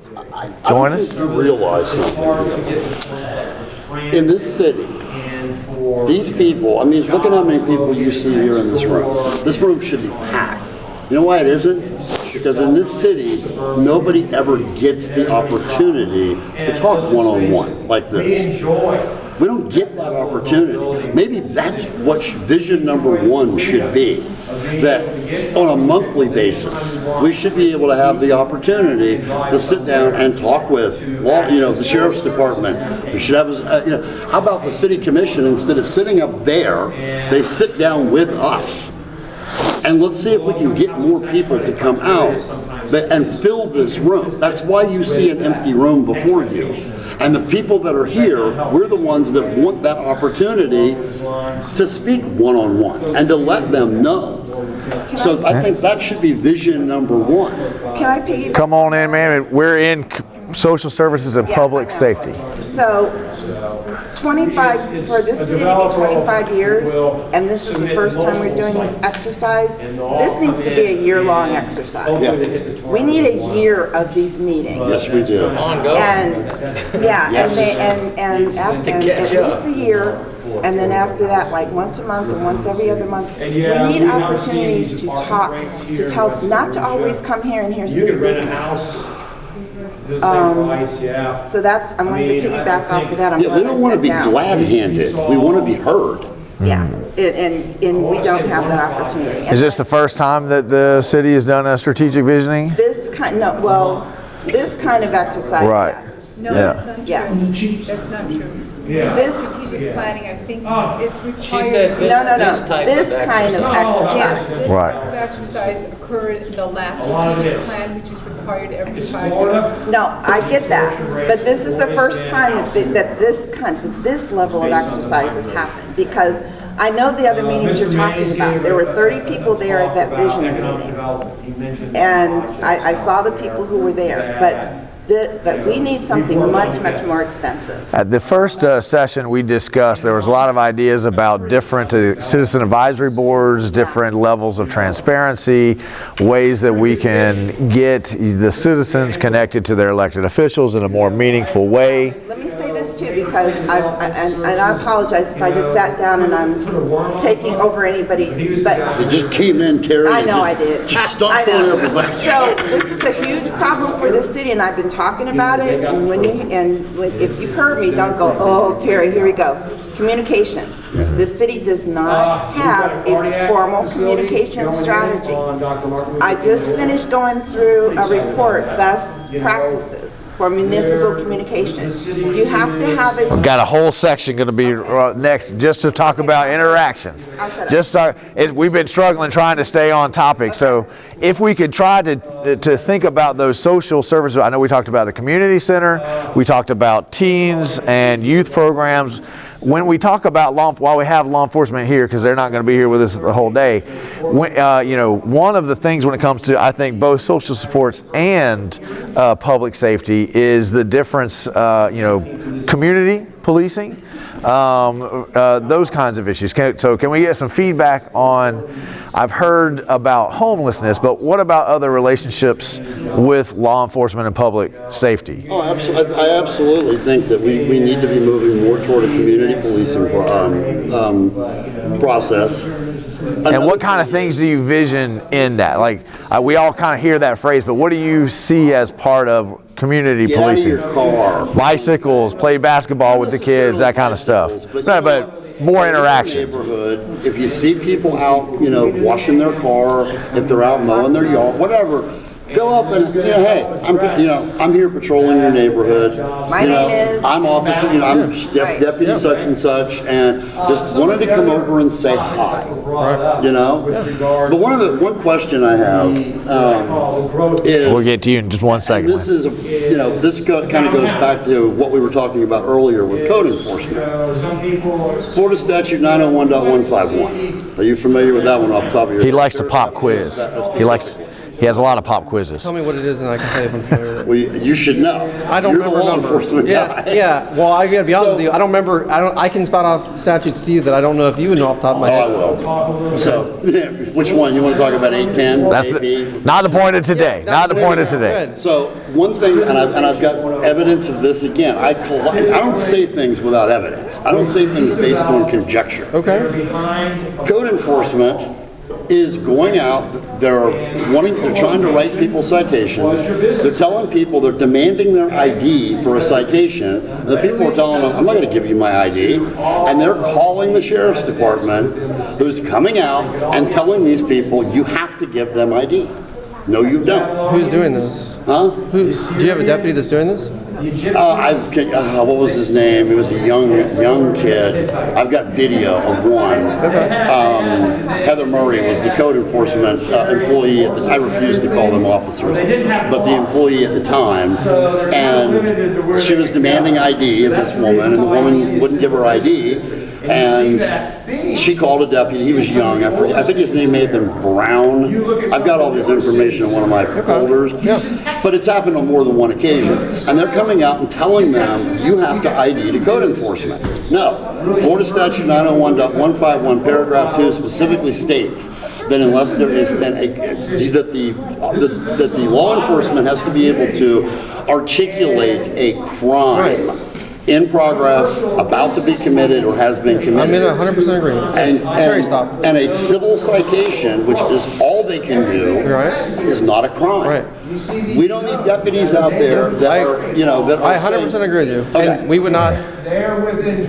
Join us. You realize something. In this city, these people, I mean, look at how many people you see here in this room. This room should be packed. You know why it isn't? Because in this city, nobody ever gets the opportunity to talk one-on-one like this. We don't get that opportunity. Maybe that's what vision number one should be. That on a monthly basis, we should be able to have the opportunity to sit down and talk with, the sheriff's department. We should have, how about the city commission? Instead of sitting up there, they sit down with us. And let's see if we can get more people to come out and fill this room. That's why you see an empty room before you. And the people that are here, we're the ones that want that opportunity to speak one-on-one and to let them know. So I think that should be vision number one. Can I piggyback? Come on in, man. We're in social services and public safety. So 25, for this city to be 25 years, and this is the first time we're doing this exercise, this needs to be a year-long exercise. Yeah. We need a year of these meetings. Yes, we do. And, yeah, Yes. and at least a year, and then after that, like once a month and once every other month. We need opportunities to talk, to tell, not to always come here and hear city business. So that's, I wanted to piggyback off of that. Yeah, we don't want to be glad-handed. We want to be heard. Yeah, and we don't have that opportunity. Is this the first time that the city has done a strategic visioning? This kind of exercise, Right. yes. No, Yeah. that's not Yes. true. That's not true. This, Strategic planning, I think it's required. She said this kind of exercise. Yes, this Right. type of exercise occurred in the last strategic plan, which is required every 5 years. No, I get that, but this is the first time that this level of exercise has happened, because I know the other meetings you're talking about. There were 30 people there at that vision meeting, and I saw the people who were there, but we need something much, much more extensive. At the first session we discussed, there was a lot of ideas about different citizen advisory boards, different levels of transparency, ways that we can get the citizens connected to their elected officials in a more meaningful way. Let me say this too, because I apologize if I just sat down and I'm taking over anybody's, but They just came in, Terry. I know I did. Just stomped I know. on everybody. So this is a huge problem for the city, and I've been talking about it. And if you've heard me, don't go, oh, Terry, here we go. Communication. The city does not have a formal communication strategy. I just finished going through a report, best practices for municipal communication. You have to have a... We've got a whole section going to be next just to talk about interactions. We've been struggling trying to stay on topic, so if we could try to think about those social services. I know we talked about the community center, we talked about teens and youth programs. When we talk about while we have law enforcement here, because they're not going to be here with us the whole day, one of the things when it comes to, I think, both social supports and public safety is the difference, community policing, those kinds of issues. So can we get some feedback on, I've heard about homelessness, but what about other relationships with law enforcement and public safety? Oh, absolutely. I absolutely think that we need to be moving more toward a community policing process. And what kind of things do you vision in that? Like, we all kind of hear that phrase, but what do you see as part of community policing? Get out of your car. Bicycles, play basketball with the kids, that kind of stuff. But more interaction. Neighborhood, if you see people out, washing their car, if they're out mowing their yard, whatever, Go up and, hey, I'm here patrolling your neighborhood. My name is. I'm officer, I'm deputy such and such, and just wanted to come over and say hi. But one question I have is. We'll get to you in just one second. This is, this kind of goes back to what we were talking about earlier with code enforcement. Florida Statute 901.151. Are you familiar with that one off the top of your head? He likes to pop quiz. He has a lot of pop quizzes. Tell me what it is and I can tell you if I'm familiar with it. Well, you should know. I don't You're remember the law numbers. enforcement guy. Yeah. Well, I gotta be honest with you. I don't remember. I can spout off statutes to you that I don't know if you would know off the top of my head. I will. So, which one? You want to talk about 810? That's not the point of today. Not the point of today. So, one thing, and I've got evidence of this again. I don't say things without evidence. I don't say things based on conjecture. Okay. Code enforcement is going out, they're trying to write people citations, they're telling people, they're demanding their ID for a citation, and the people are telling them, I'm not going to give you my ID, and they're calling the sheriff's department, who's coming out and telling these people, you have to give them ID. No, you don't. Who's doing this? Huh? Do you have a deputy that's doing this? What was his name? He was a young kid. I've got video of one. Heather Murray was the code enforcement employee. I refuse to call them officers, but the employee at the time. And she was demanding ID of this woman, and the woman wouldn't give her ID. And she called a deputy. He was young. I think his name may have been Brown. I've got all this information in one of my folders. But it's happened on more than one occasion. And they're coming out and telling them, you have to ID to code enforcement. No. Florida Statute 901.151, paragraph 2 specifically states that unless there has been that the law enforcement has to be able to articulate a crime in progress, about to be committed, or has been committed. I'm in 100% agreement. And a civil citation, which is all they can do, is not a crime. We don't need deputies out there that are, I 100% agree with you. Okay. And we would not,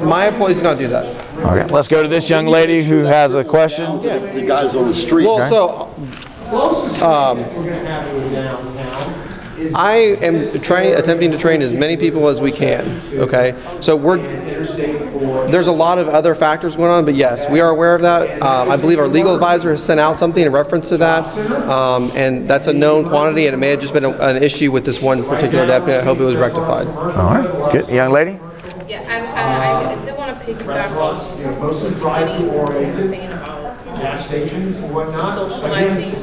my employees do not do that. Okay, let's go to this young lady who has a question. The guys on the street. Well, I am attempting to train as many people as we can, okay? So there's a lot of other factors going on, but yes, we are aware of that. I believe our legal advisor has sent out something in reference to that, and that's a known quantity, and it may have just been an issue with this one particular deputy. I hope it was rectified. All right, good. Young lady? Yeah, I did want to piggyback on what you were saying about socializing in the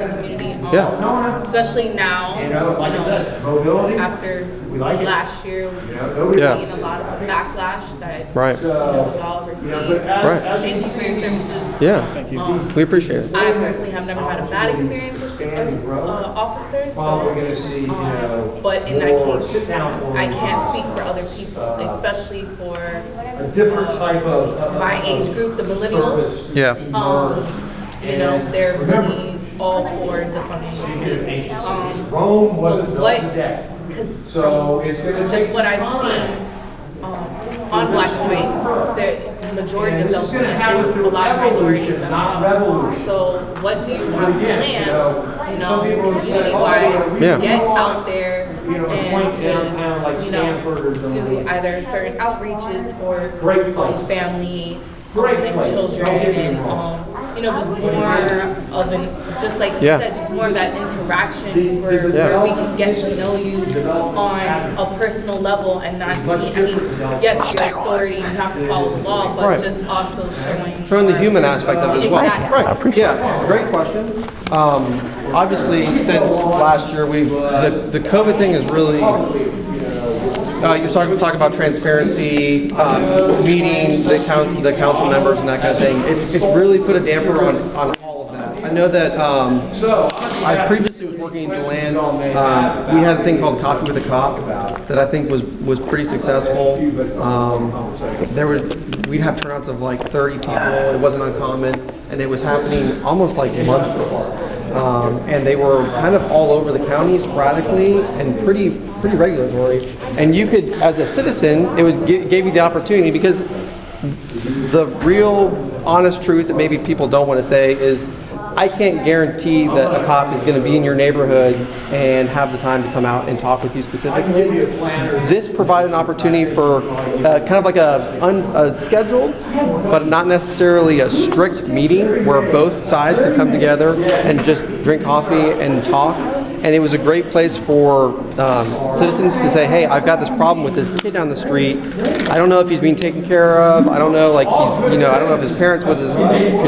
community. Especially now, after last year, we're seeing a lot of backlash that we all received. Thank you for your services. Yeah, we appreciate it. I personally have never had a bad experience with officers, but in that case, I can't speak for other people, especially for my age group, the millennials. Yeah. They're really all for defunding the police. Just what I've seen on Black and White, the majority of Deltona is a lot of minorities as well. So what do you have planned, community-wise, to get out there and to either certain outreaches for family and children and just more of just like you said, just more of that interaction where we can get to know you on a personal level and not see, yes, your authority, you have to follow the law, but just also showing the human aspect of it as well. Exactly. I appreciate it. Great question. Obviously, since last year, the COVID thing is really. You're starting to talk about transparency, meeting the council members and that kind of thing. It's really put a damper on all of that. I know that I previously was working in DeLand. We had a thing called Coffee with a Cop that I think was pretty successful. We'd have turnouts of like 30 people. It wasn't uncommon, and it was happening almost like monthly. And they were kind of all over the county sporadically and pretty regulatory. And you could, as a citizen, it would gave you the opportunity, because the real honest truth that maybe people don't want to say is I can't guarantee that a cop is going to be in your neighborhood and have the time to come out and talk with you specifically. This provided an opportunity for kind of like a scheduled, but not necessarily a strict meeting where both sides could come together and just drink coffee and talk. And it was a great place for citizens to say, hey, I've got this problem with this kid down the street. I don't know if he's being taken care of. I don't know, like, he's, I don't know if his parents could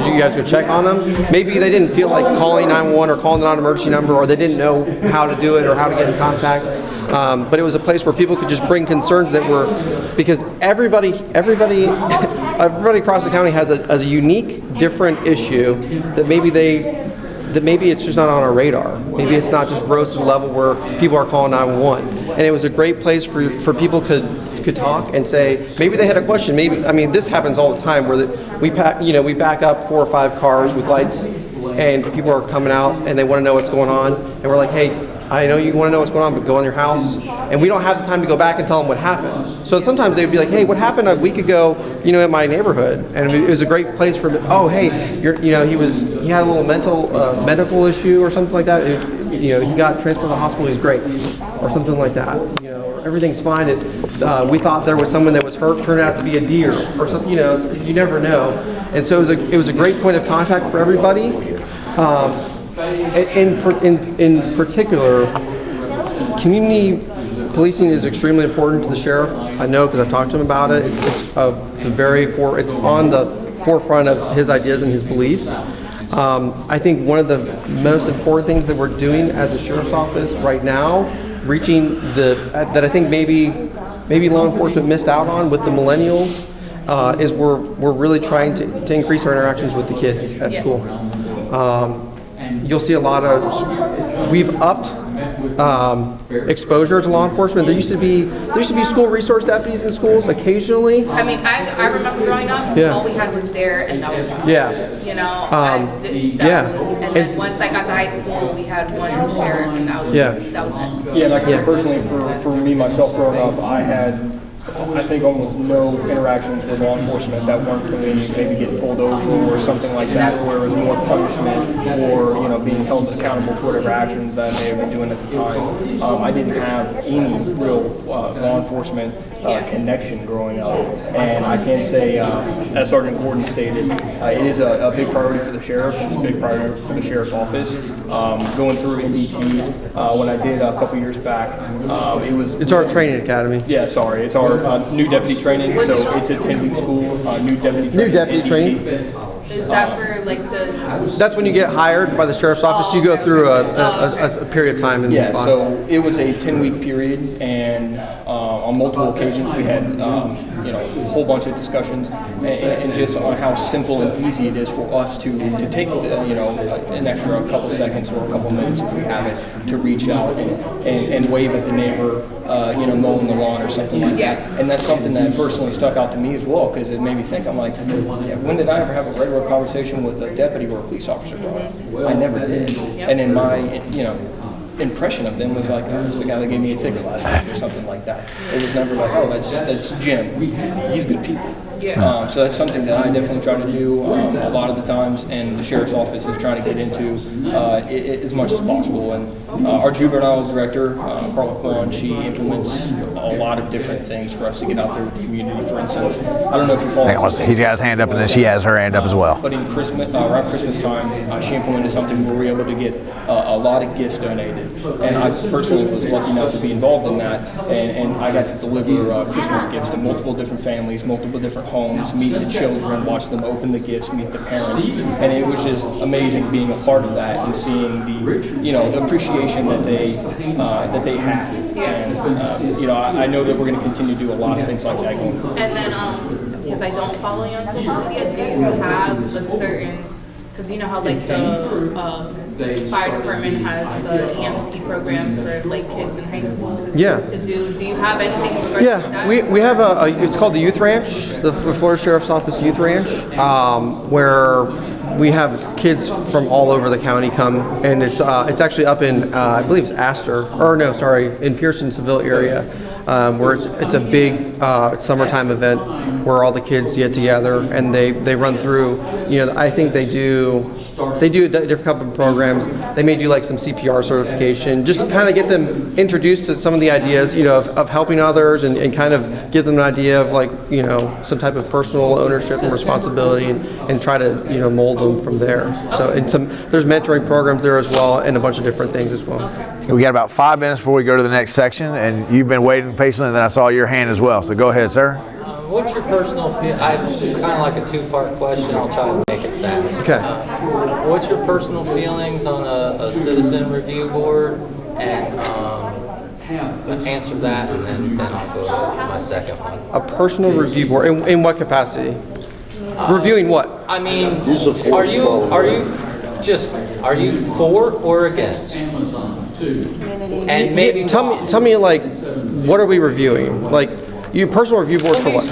you guys go check on him? Maybe they didn't feel like calling 911 or calling the non-emergency number, or they didn't know how to do it or how to get in contact. But it was a place where people could just bring concerns that were, because everybody across the county has a unique, different issue that maybe it's just not on our radar. Maybe it's not just rose to the level where people are calling 911. And it was a great place for people could talk and say, maybe they had a question. Maybe, I mean, this happens all the time where we back up 4 or 5 cars with lights and people are coming out and they want to know what's going on. And we're like, hey, I know you want to know what's going on, but go in your house. And we don't have the time to go back and tell them what happened. So sometimes they would be like, hey, what happened a week ago, at my neighborhood? And it was a great place for, oh, hey, he had a little medical issue or something like that. He got transported to the hospital, he's great. Or something like that. Everything's fine. We thought there was someone that was hurt, turned out to be a deer or something, you never know. And so it was a great point of contact for everybody. In particular, community policing is extremely important to the sheriff. I know because I've talked to him about it. It's on the forefront of his ideas and his beliefs. I think one of the most important things that we're doing as a sheriff's office right now, reaching that I think maybe law enforcement missed out on with the millennials, is we're really trying to increase our interactions with the kids at school. You'll see a lot of, we've upped exposure to law enforcement. There used to be school resource deputies in schools occasionally. I mean, I remember growing up, all we had was DARE and that was it. And then once I got to high school, we had one sheriff and that was it. Yeah, like I said, personally, for me, myself growing up, I had, I think, almost no interactions with law enforcement that weren't convenient, maybe getting pulled over or something like that, where it was more punishment or, being held accountable for whatever actions I may have been doing at the time. I didn't have any real law enforcement connection growing up. And I can say, as Sergeant Gordon stated, it is a big priority for the sheriff. It's a big priority for the sheriff's office. Going through NDT, when I did a couple years back, It's our training academy. Yeah, sorry. It's our new deputy training. So it's a 10-week school, new deputy training. New deputy training. Is that for like the... That's when you get hired by the sheriff's office. You go through a period of time. So it was a 10-week period, and on multiple occasions we had a whole bunch of discussions, and just on how simple and easy it is for us to take an extra couple seconds or a couple minutes if we have it to reach out and wave at the neighbor, mowing the lawn or something like that. And that's something that personally stuck out to me as well, because it made me think, I'm like, when did I ever have a regular conversation with a deputy or a police officer growing up? I never did. And in my, impression of them was like, oh, it's the guy that gave me a ticket last week or something like that. It was never like, oh, that's Jim. He's good people. So that's something that I definitely try to do a lot of the times, and the sheriff's office is trying to get into as much as possible. And our juvenile director, Carla Kwan, she implements a lot of different things for us to get out there with the community. For instance, I don't know if you follow. He's got his hand up, and then she has her hand up as well. But in Christmas, around Christmas time, she implemented something where we were able to get a lot of gifts donated. And I personally was lucky enough to be involved in that, and I got to deliver Christmas gifts to multiple different families, multiple different homes, meet the children, watch them open the gifts, meet the parents, and it was just amazing being a part of that and seeing the appreciation that they have. And I know that we're going to continue to do a lot of things like that going forward. And then because I don't follow you on social media, do you have a certain, because you know how like the fire department has the EMT program for like kids in high school to do you have anything in regards to that? We have it's called the Youth Ranch, the Florida Sheriff's Office Youth Ranch, where we have kids from all over the county come, and it's actually up in I believe it's Astor, in Pearson, Seville area. where it's a big summertime event where all the kids get together and they run through. I think they do a different couple of programs. They may do like some CPR certification, just to kind of get them introduced to some of the ideas, of helping others and kind of give them an idea of like, some type of personal ownership and responsibility and try to, mold them from there. So there's mentoring programs there as well and a bunch of different things as well. We got about 5 minutes before we go to the next section, and you've been waiting patiently, and then I saw your hand as well. So go ahead, sir. What's your personal feel? I kind of like a two-part question. I'll try to make it fast. Okay. What's your personal feelings on a citizen review board? And answer that, and then I'll go to my second one. A personal review board, in what capacity? Reviewing what? I mean, are you for or against? And maybe tell me like, what are we reviewing? Like, you personal review board for what?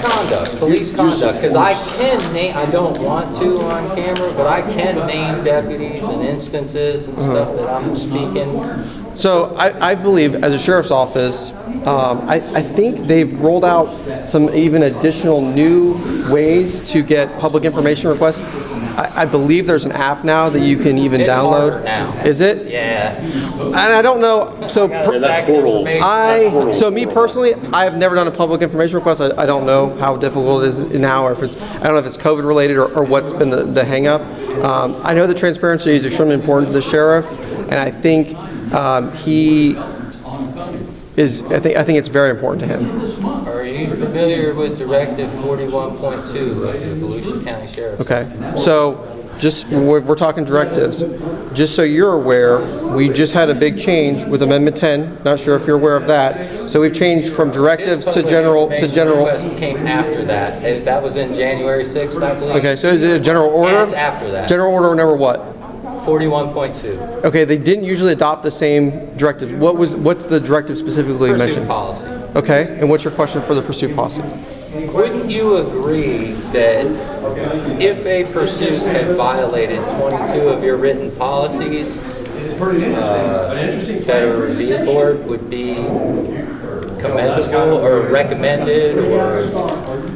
Police conduct, because I can name, I don't want to on camera, but I can name deputies and instances and stuff that I'm speaking. So I believe as a sheriff's office, I think they've rolled out some even additional new ways to get public information requests. I believe there's an app now that you can even download. Now. Is it? Yeah. And I don't know. So me personally, I have never done a public information request. I don't know how difficult it is now, or I don't know if it's COVID related or what's been the hang up. I know that transparency is extremely important to the sheriff, and I think he is. I think it's very important to him. Are you familiar with Directive 41.2 of the Volusia County Sheriff's Okay, so we're talking directives. Just so you're aware, we just had a big change with Amendment 10. Not sure if you're aware of that. So we've changed from directives to general. Came after that. That was in January 6th, I believe. Okay, so is it a general order? Yeah, it's after that. General order number what? 41.2. Okay, they didn't usually adopt the same directives. What's the directive specifically mentioned? Pursuit policy. Okay, and what's your question for the pursuit policy? Wouldn't you agree that if a pursuit had violated 22 of your written policies, that a review board would be commendable or recommended?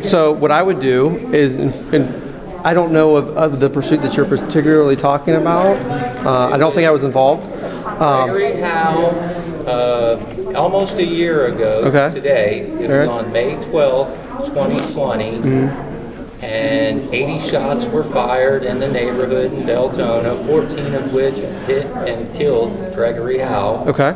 So what I would do is, I don't know of the pursuit that you're particularly talking about. I don't think I was involved. Gregory Howe, almost a year ago today, it was on May 12th, 2020, and 80 shots were fired in the neighborhood in Deltona, 14 of which hit and killed Gregory Howe. Okay.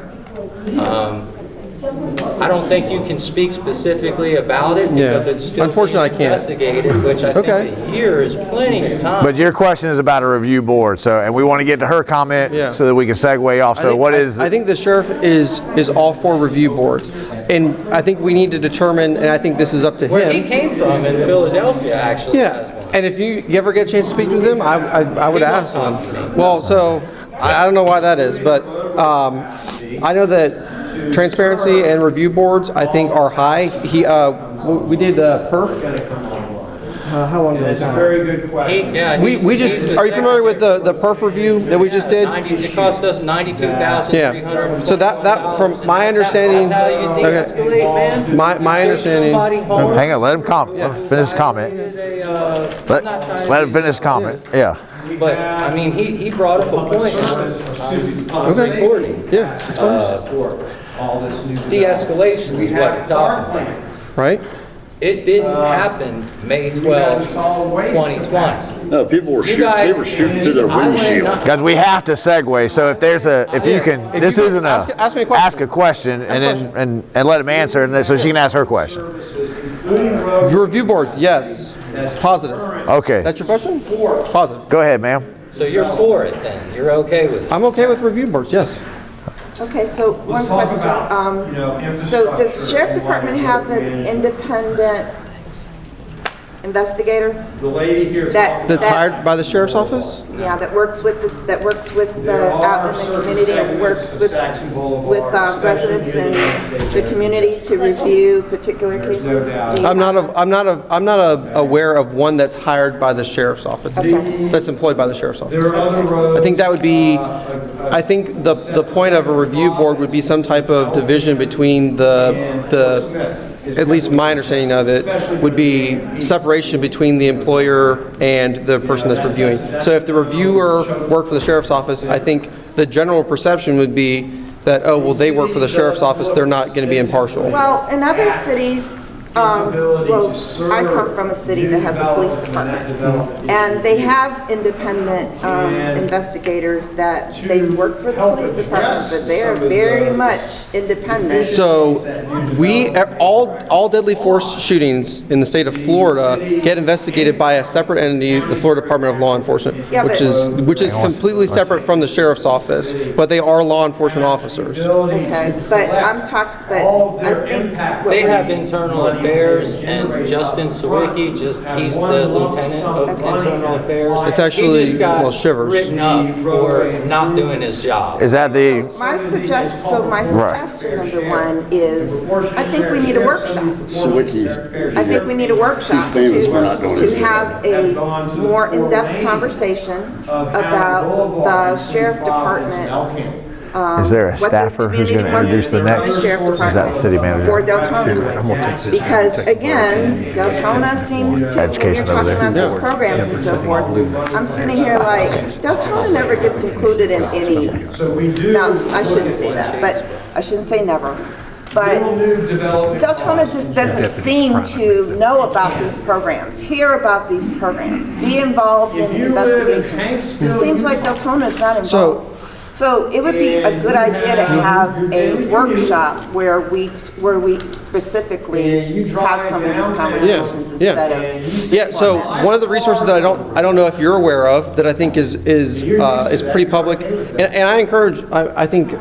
I don't think you can speak specifically about it because it's still unfortunately being investigated, which I think a year is plenty of time. But your question is about a review board, and we want to get to her comment so that we can segue off. So I think the sheriff is all for review boards, and I think we need to determine, and I think this is up to Where him. he came from in Philadelphia, actually. Yeah, and if you ever get a chance to speak with him, I would ask him. Well, so I don't know why that is, but I know that transparency and review boards, I think, are high. We did perf. How long ago was that? Very good question. We just. Are you familiar with the perf review that we just did? It cost us $92,300. Yeah. So that from my understanding. That's how you de-escalate, man. My understanding. Hang on, let him finish comment. Let him finish comment. Yeah. But I mean, he brought up a point. I'm recording. Yeah. De-escalation is what you're talking about. Right. It didn't happen May 12, 2020. No, people were shooting through their windshield. Guys, we have to segue. So if you can, ask me a question. Ask a question and let him answer, and so she can ask her question. Review boards, yes. Positive. Okay. That's your question? Positive. Go ahead, ma'am. So you're for it then? You're okay with it? I'm okay with review boards, yes. Okay, so one question. So does the sheriff department have an independent investigator The lady here. That's hired by the sheriff's office? Yeah, that works with this, that works with the, out in the community, and works with residents in the community to review particular cases. Do you I'm not have- aware of one that's hired by the sheriff's office. That's employed by the sheriff's office. I think that would be, I think the point of a review board would be some type of division between the at least my understanding of it would be separation between the employer and the person that's reviewing. So if the reviewer worked for the sheriff's office, I think the general perception would be that, oh, well, they work for the sheriff's office, they're not going to be impartial. Well, in other cities, well, I come from a city that has a police department, and they have independent investigators that they work for the police department, but they are very much independent. So all deadly force shootings in the state of Florida get investigated by a separate entity, the Florida Department of Law Enforcement, Yeah, which is completely separate from the sheriff's office, but they are law enforcement officers. Okay, but I think They have internal affairs, and Justin Sawicki, he's the lieutenant of internal affairs. It's actually, He just got well, Shivers. written up for not doing his job. Is that the? my suggestion number one is, I think we need a workshop. I think we need a workshop to have a more in-depth conversation about the sheriff department. Is there a what the staffer who's going to community introduce the wants to next? see from the sheriff Is that the city manager? For Deltona. Because again, Deltona seems to, when you're Education over talking there. about these programs and so forth, I'm sitting here like, Deltona never gets included in any, now, I shouldn't say that, but I shouldn't say never. But Deltona just doesn't seem to know about these programs, hear about these programs, be involved in investigations. Just seems like Deltona is not involved. So it would be a good idea to have a workshop where we specifically have some of these conversations instead of. Yeah. So one of the resources that I don't know if you're aware of that I think is pretty public, and I encourage. I think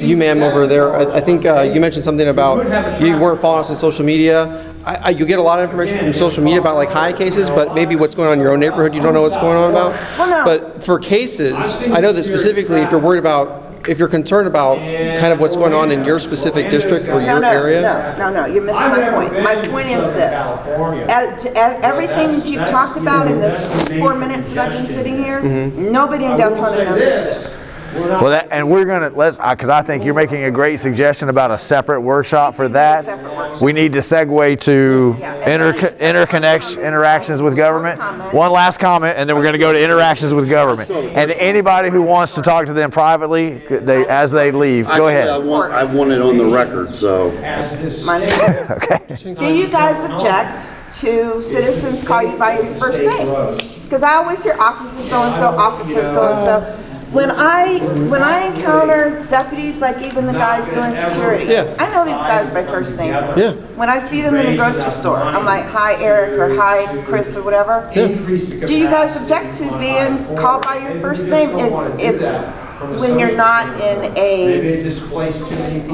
you, ma'am, over there. I think you mentioned something about you weren't following us on social media. You get a lot of information from social media about like high cases, but maybe what's going on in your own neighborhood, you don't know what's going on about. Well, no. But for cases, I know that specifically if you're worried about, if you're concerned about kind of what's going on in your specific district or your area. No, you're missing my point. My point is this. Everything that you've talked about in the 4 minutes that I've been sitting here, nobody in Deltona knows exists. Well, and we're going to, because I think you're making a great suggestion about a separate workshop for that. We need to segue to interconnect interactions with government. One last comment, and then we're going to go to interactions with government. And anybody who wants to talk to them privately, as they leave, go ahead. I want it on the record, so. Okay. Do you guys object to citizens call you by your first name? Because I always hear officer so-and-so, officer so-and-so. When I encounter deputies, like even the guys doing security, I know these guys by first name. Yeah. When I see them in the grocery store, I'm like, hi Eric, or hi Chris, or whatever. Do you guys object to being called by your first name if when you're not in a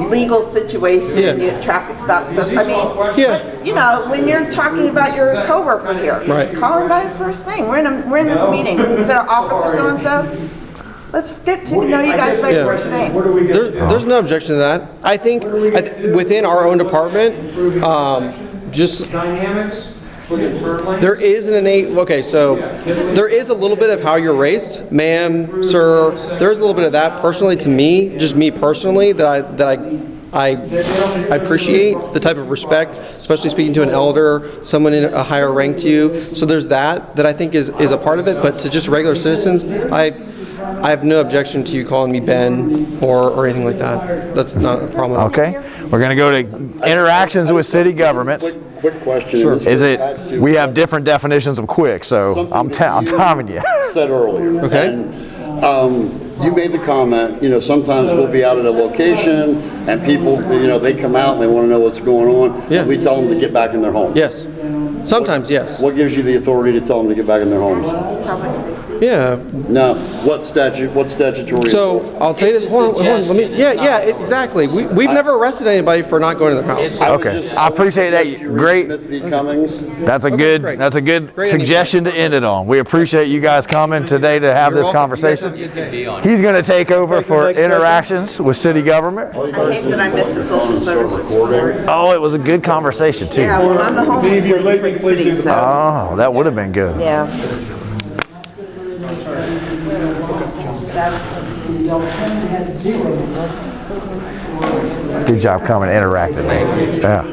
legal situation, you get traffic stops? So, I mean, let's, when you're talking about your coworker here, call him by his first name. We're in this meeting instead of officer so-and-so. Let's get to know you guys by your first name. There's no objection to that. I think within our own department, there is an innate, so there is a little bit of how you're raised, ma'am, sir. There's a little bit of that personally to me, just me personally, that I appreciate the type of respect, especially speaking to an elder, someone in a higher rank to you. So there's that I think is a part of it, but to just regular citizens, I have no objection to you calling me Ben or anything like that. That's not a problem. Okay. We're going to go to interactions with city governments. Quick question. Sure. We have different definitions of quick, so I'm timing you. Said earlier. Okay. And, you made the comment, sometimes we'll be out at a location and people, they come out and they want to know what's going on. Yeah. We tell them to get back in their homes. Yes. Sometimes, yes. What gives you the authority to tell them to get back in their homes? Public safety. Yeah. Now, what statutory? So I'll tell you this. Hold on, let me. Yeah, exactly. We've never arrested anybody for not going to their house. Okay, I appreciate that. Great. That's a good. Great. That's a good Great suggestion to end it on. We appreciate you guys coming today to have this conversation. He's going to take over for interactions with city government. I hate that I missed the social services report. Oh, it was a good conversation too. Yeah, well, I'm the homeless lady for the city, so. Oh, that would have been good. Yeah. Good job coming and interacting, man. Yeah.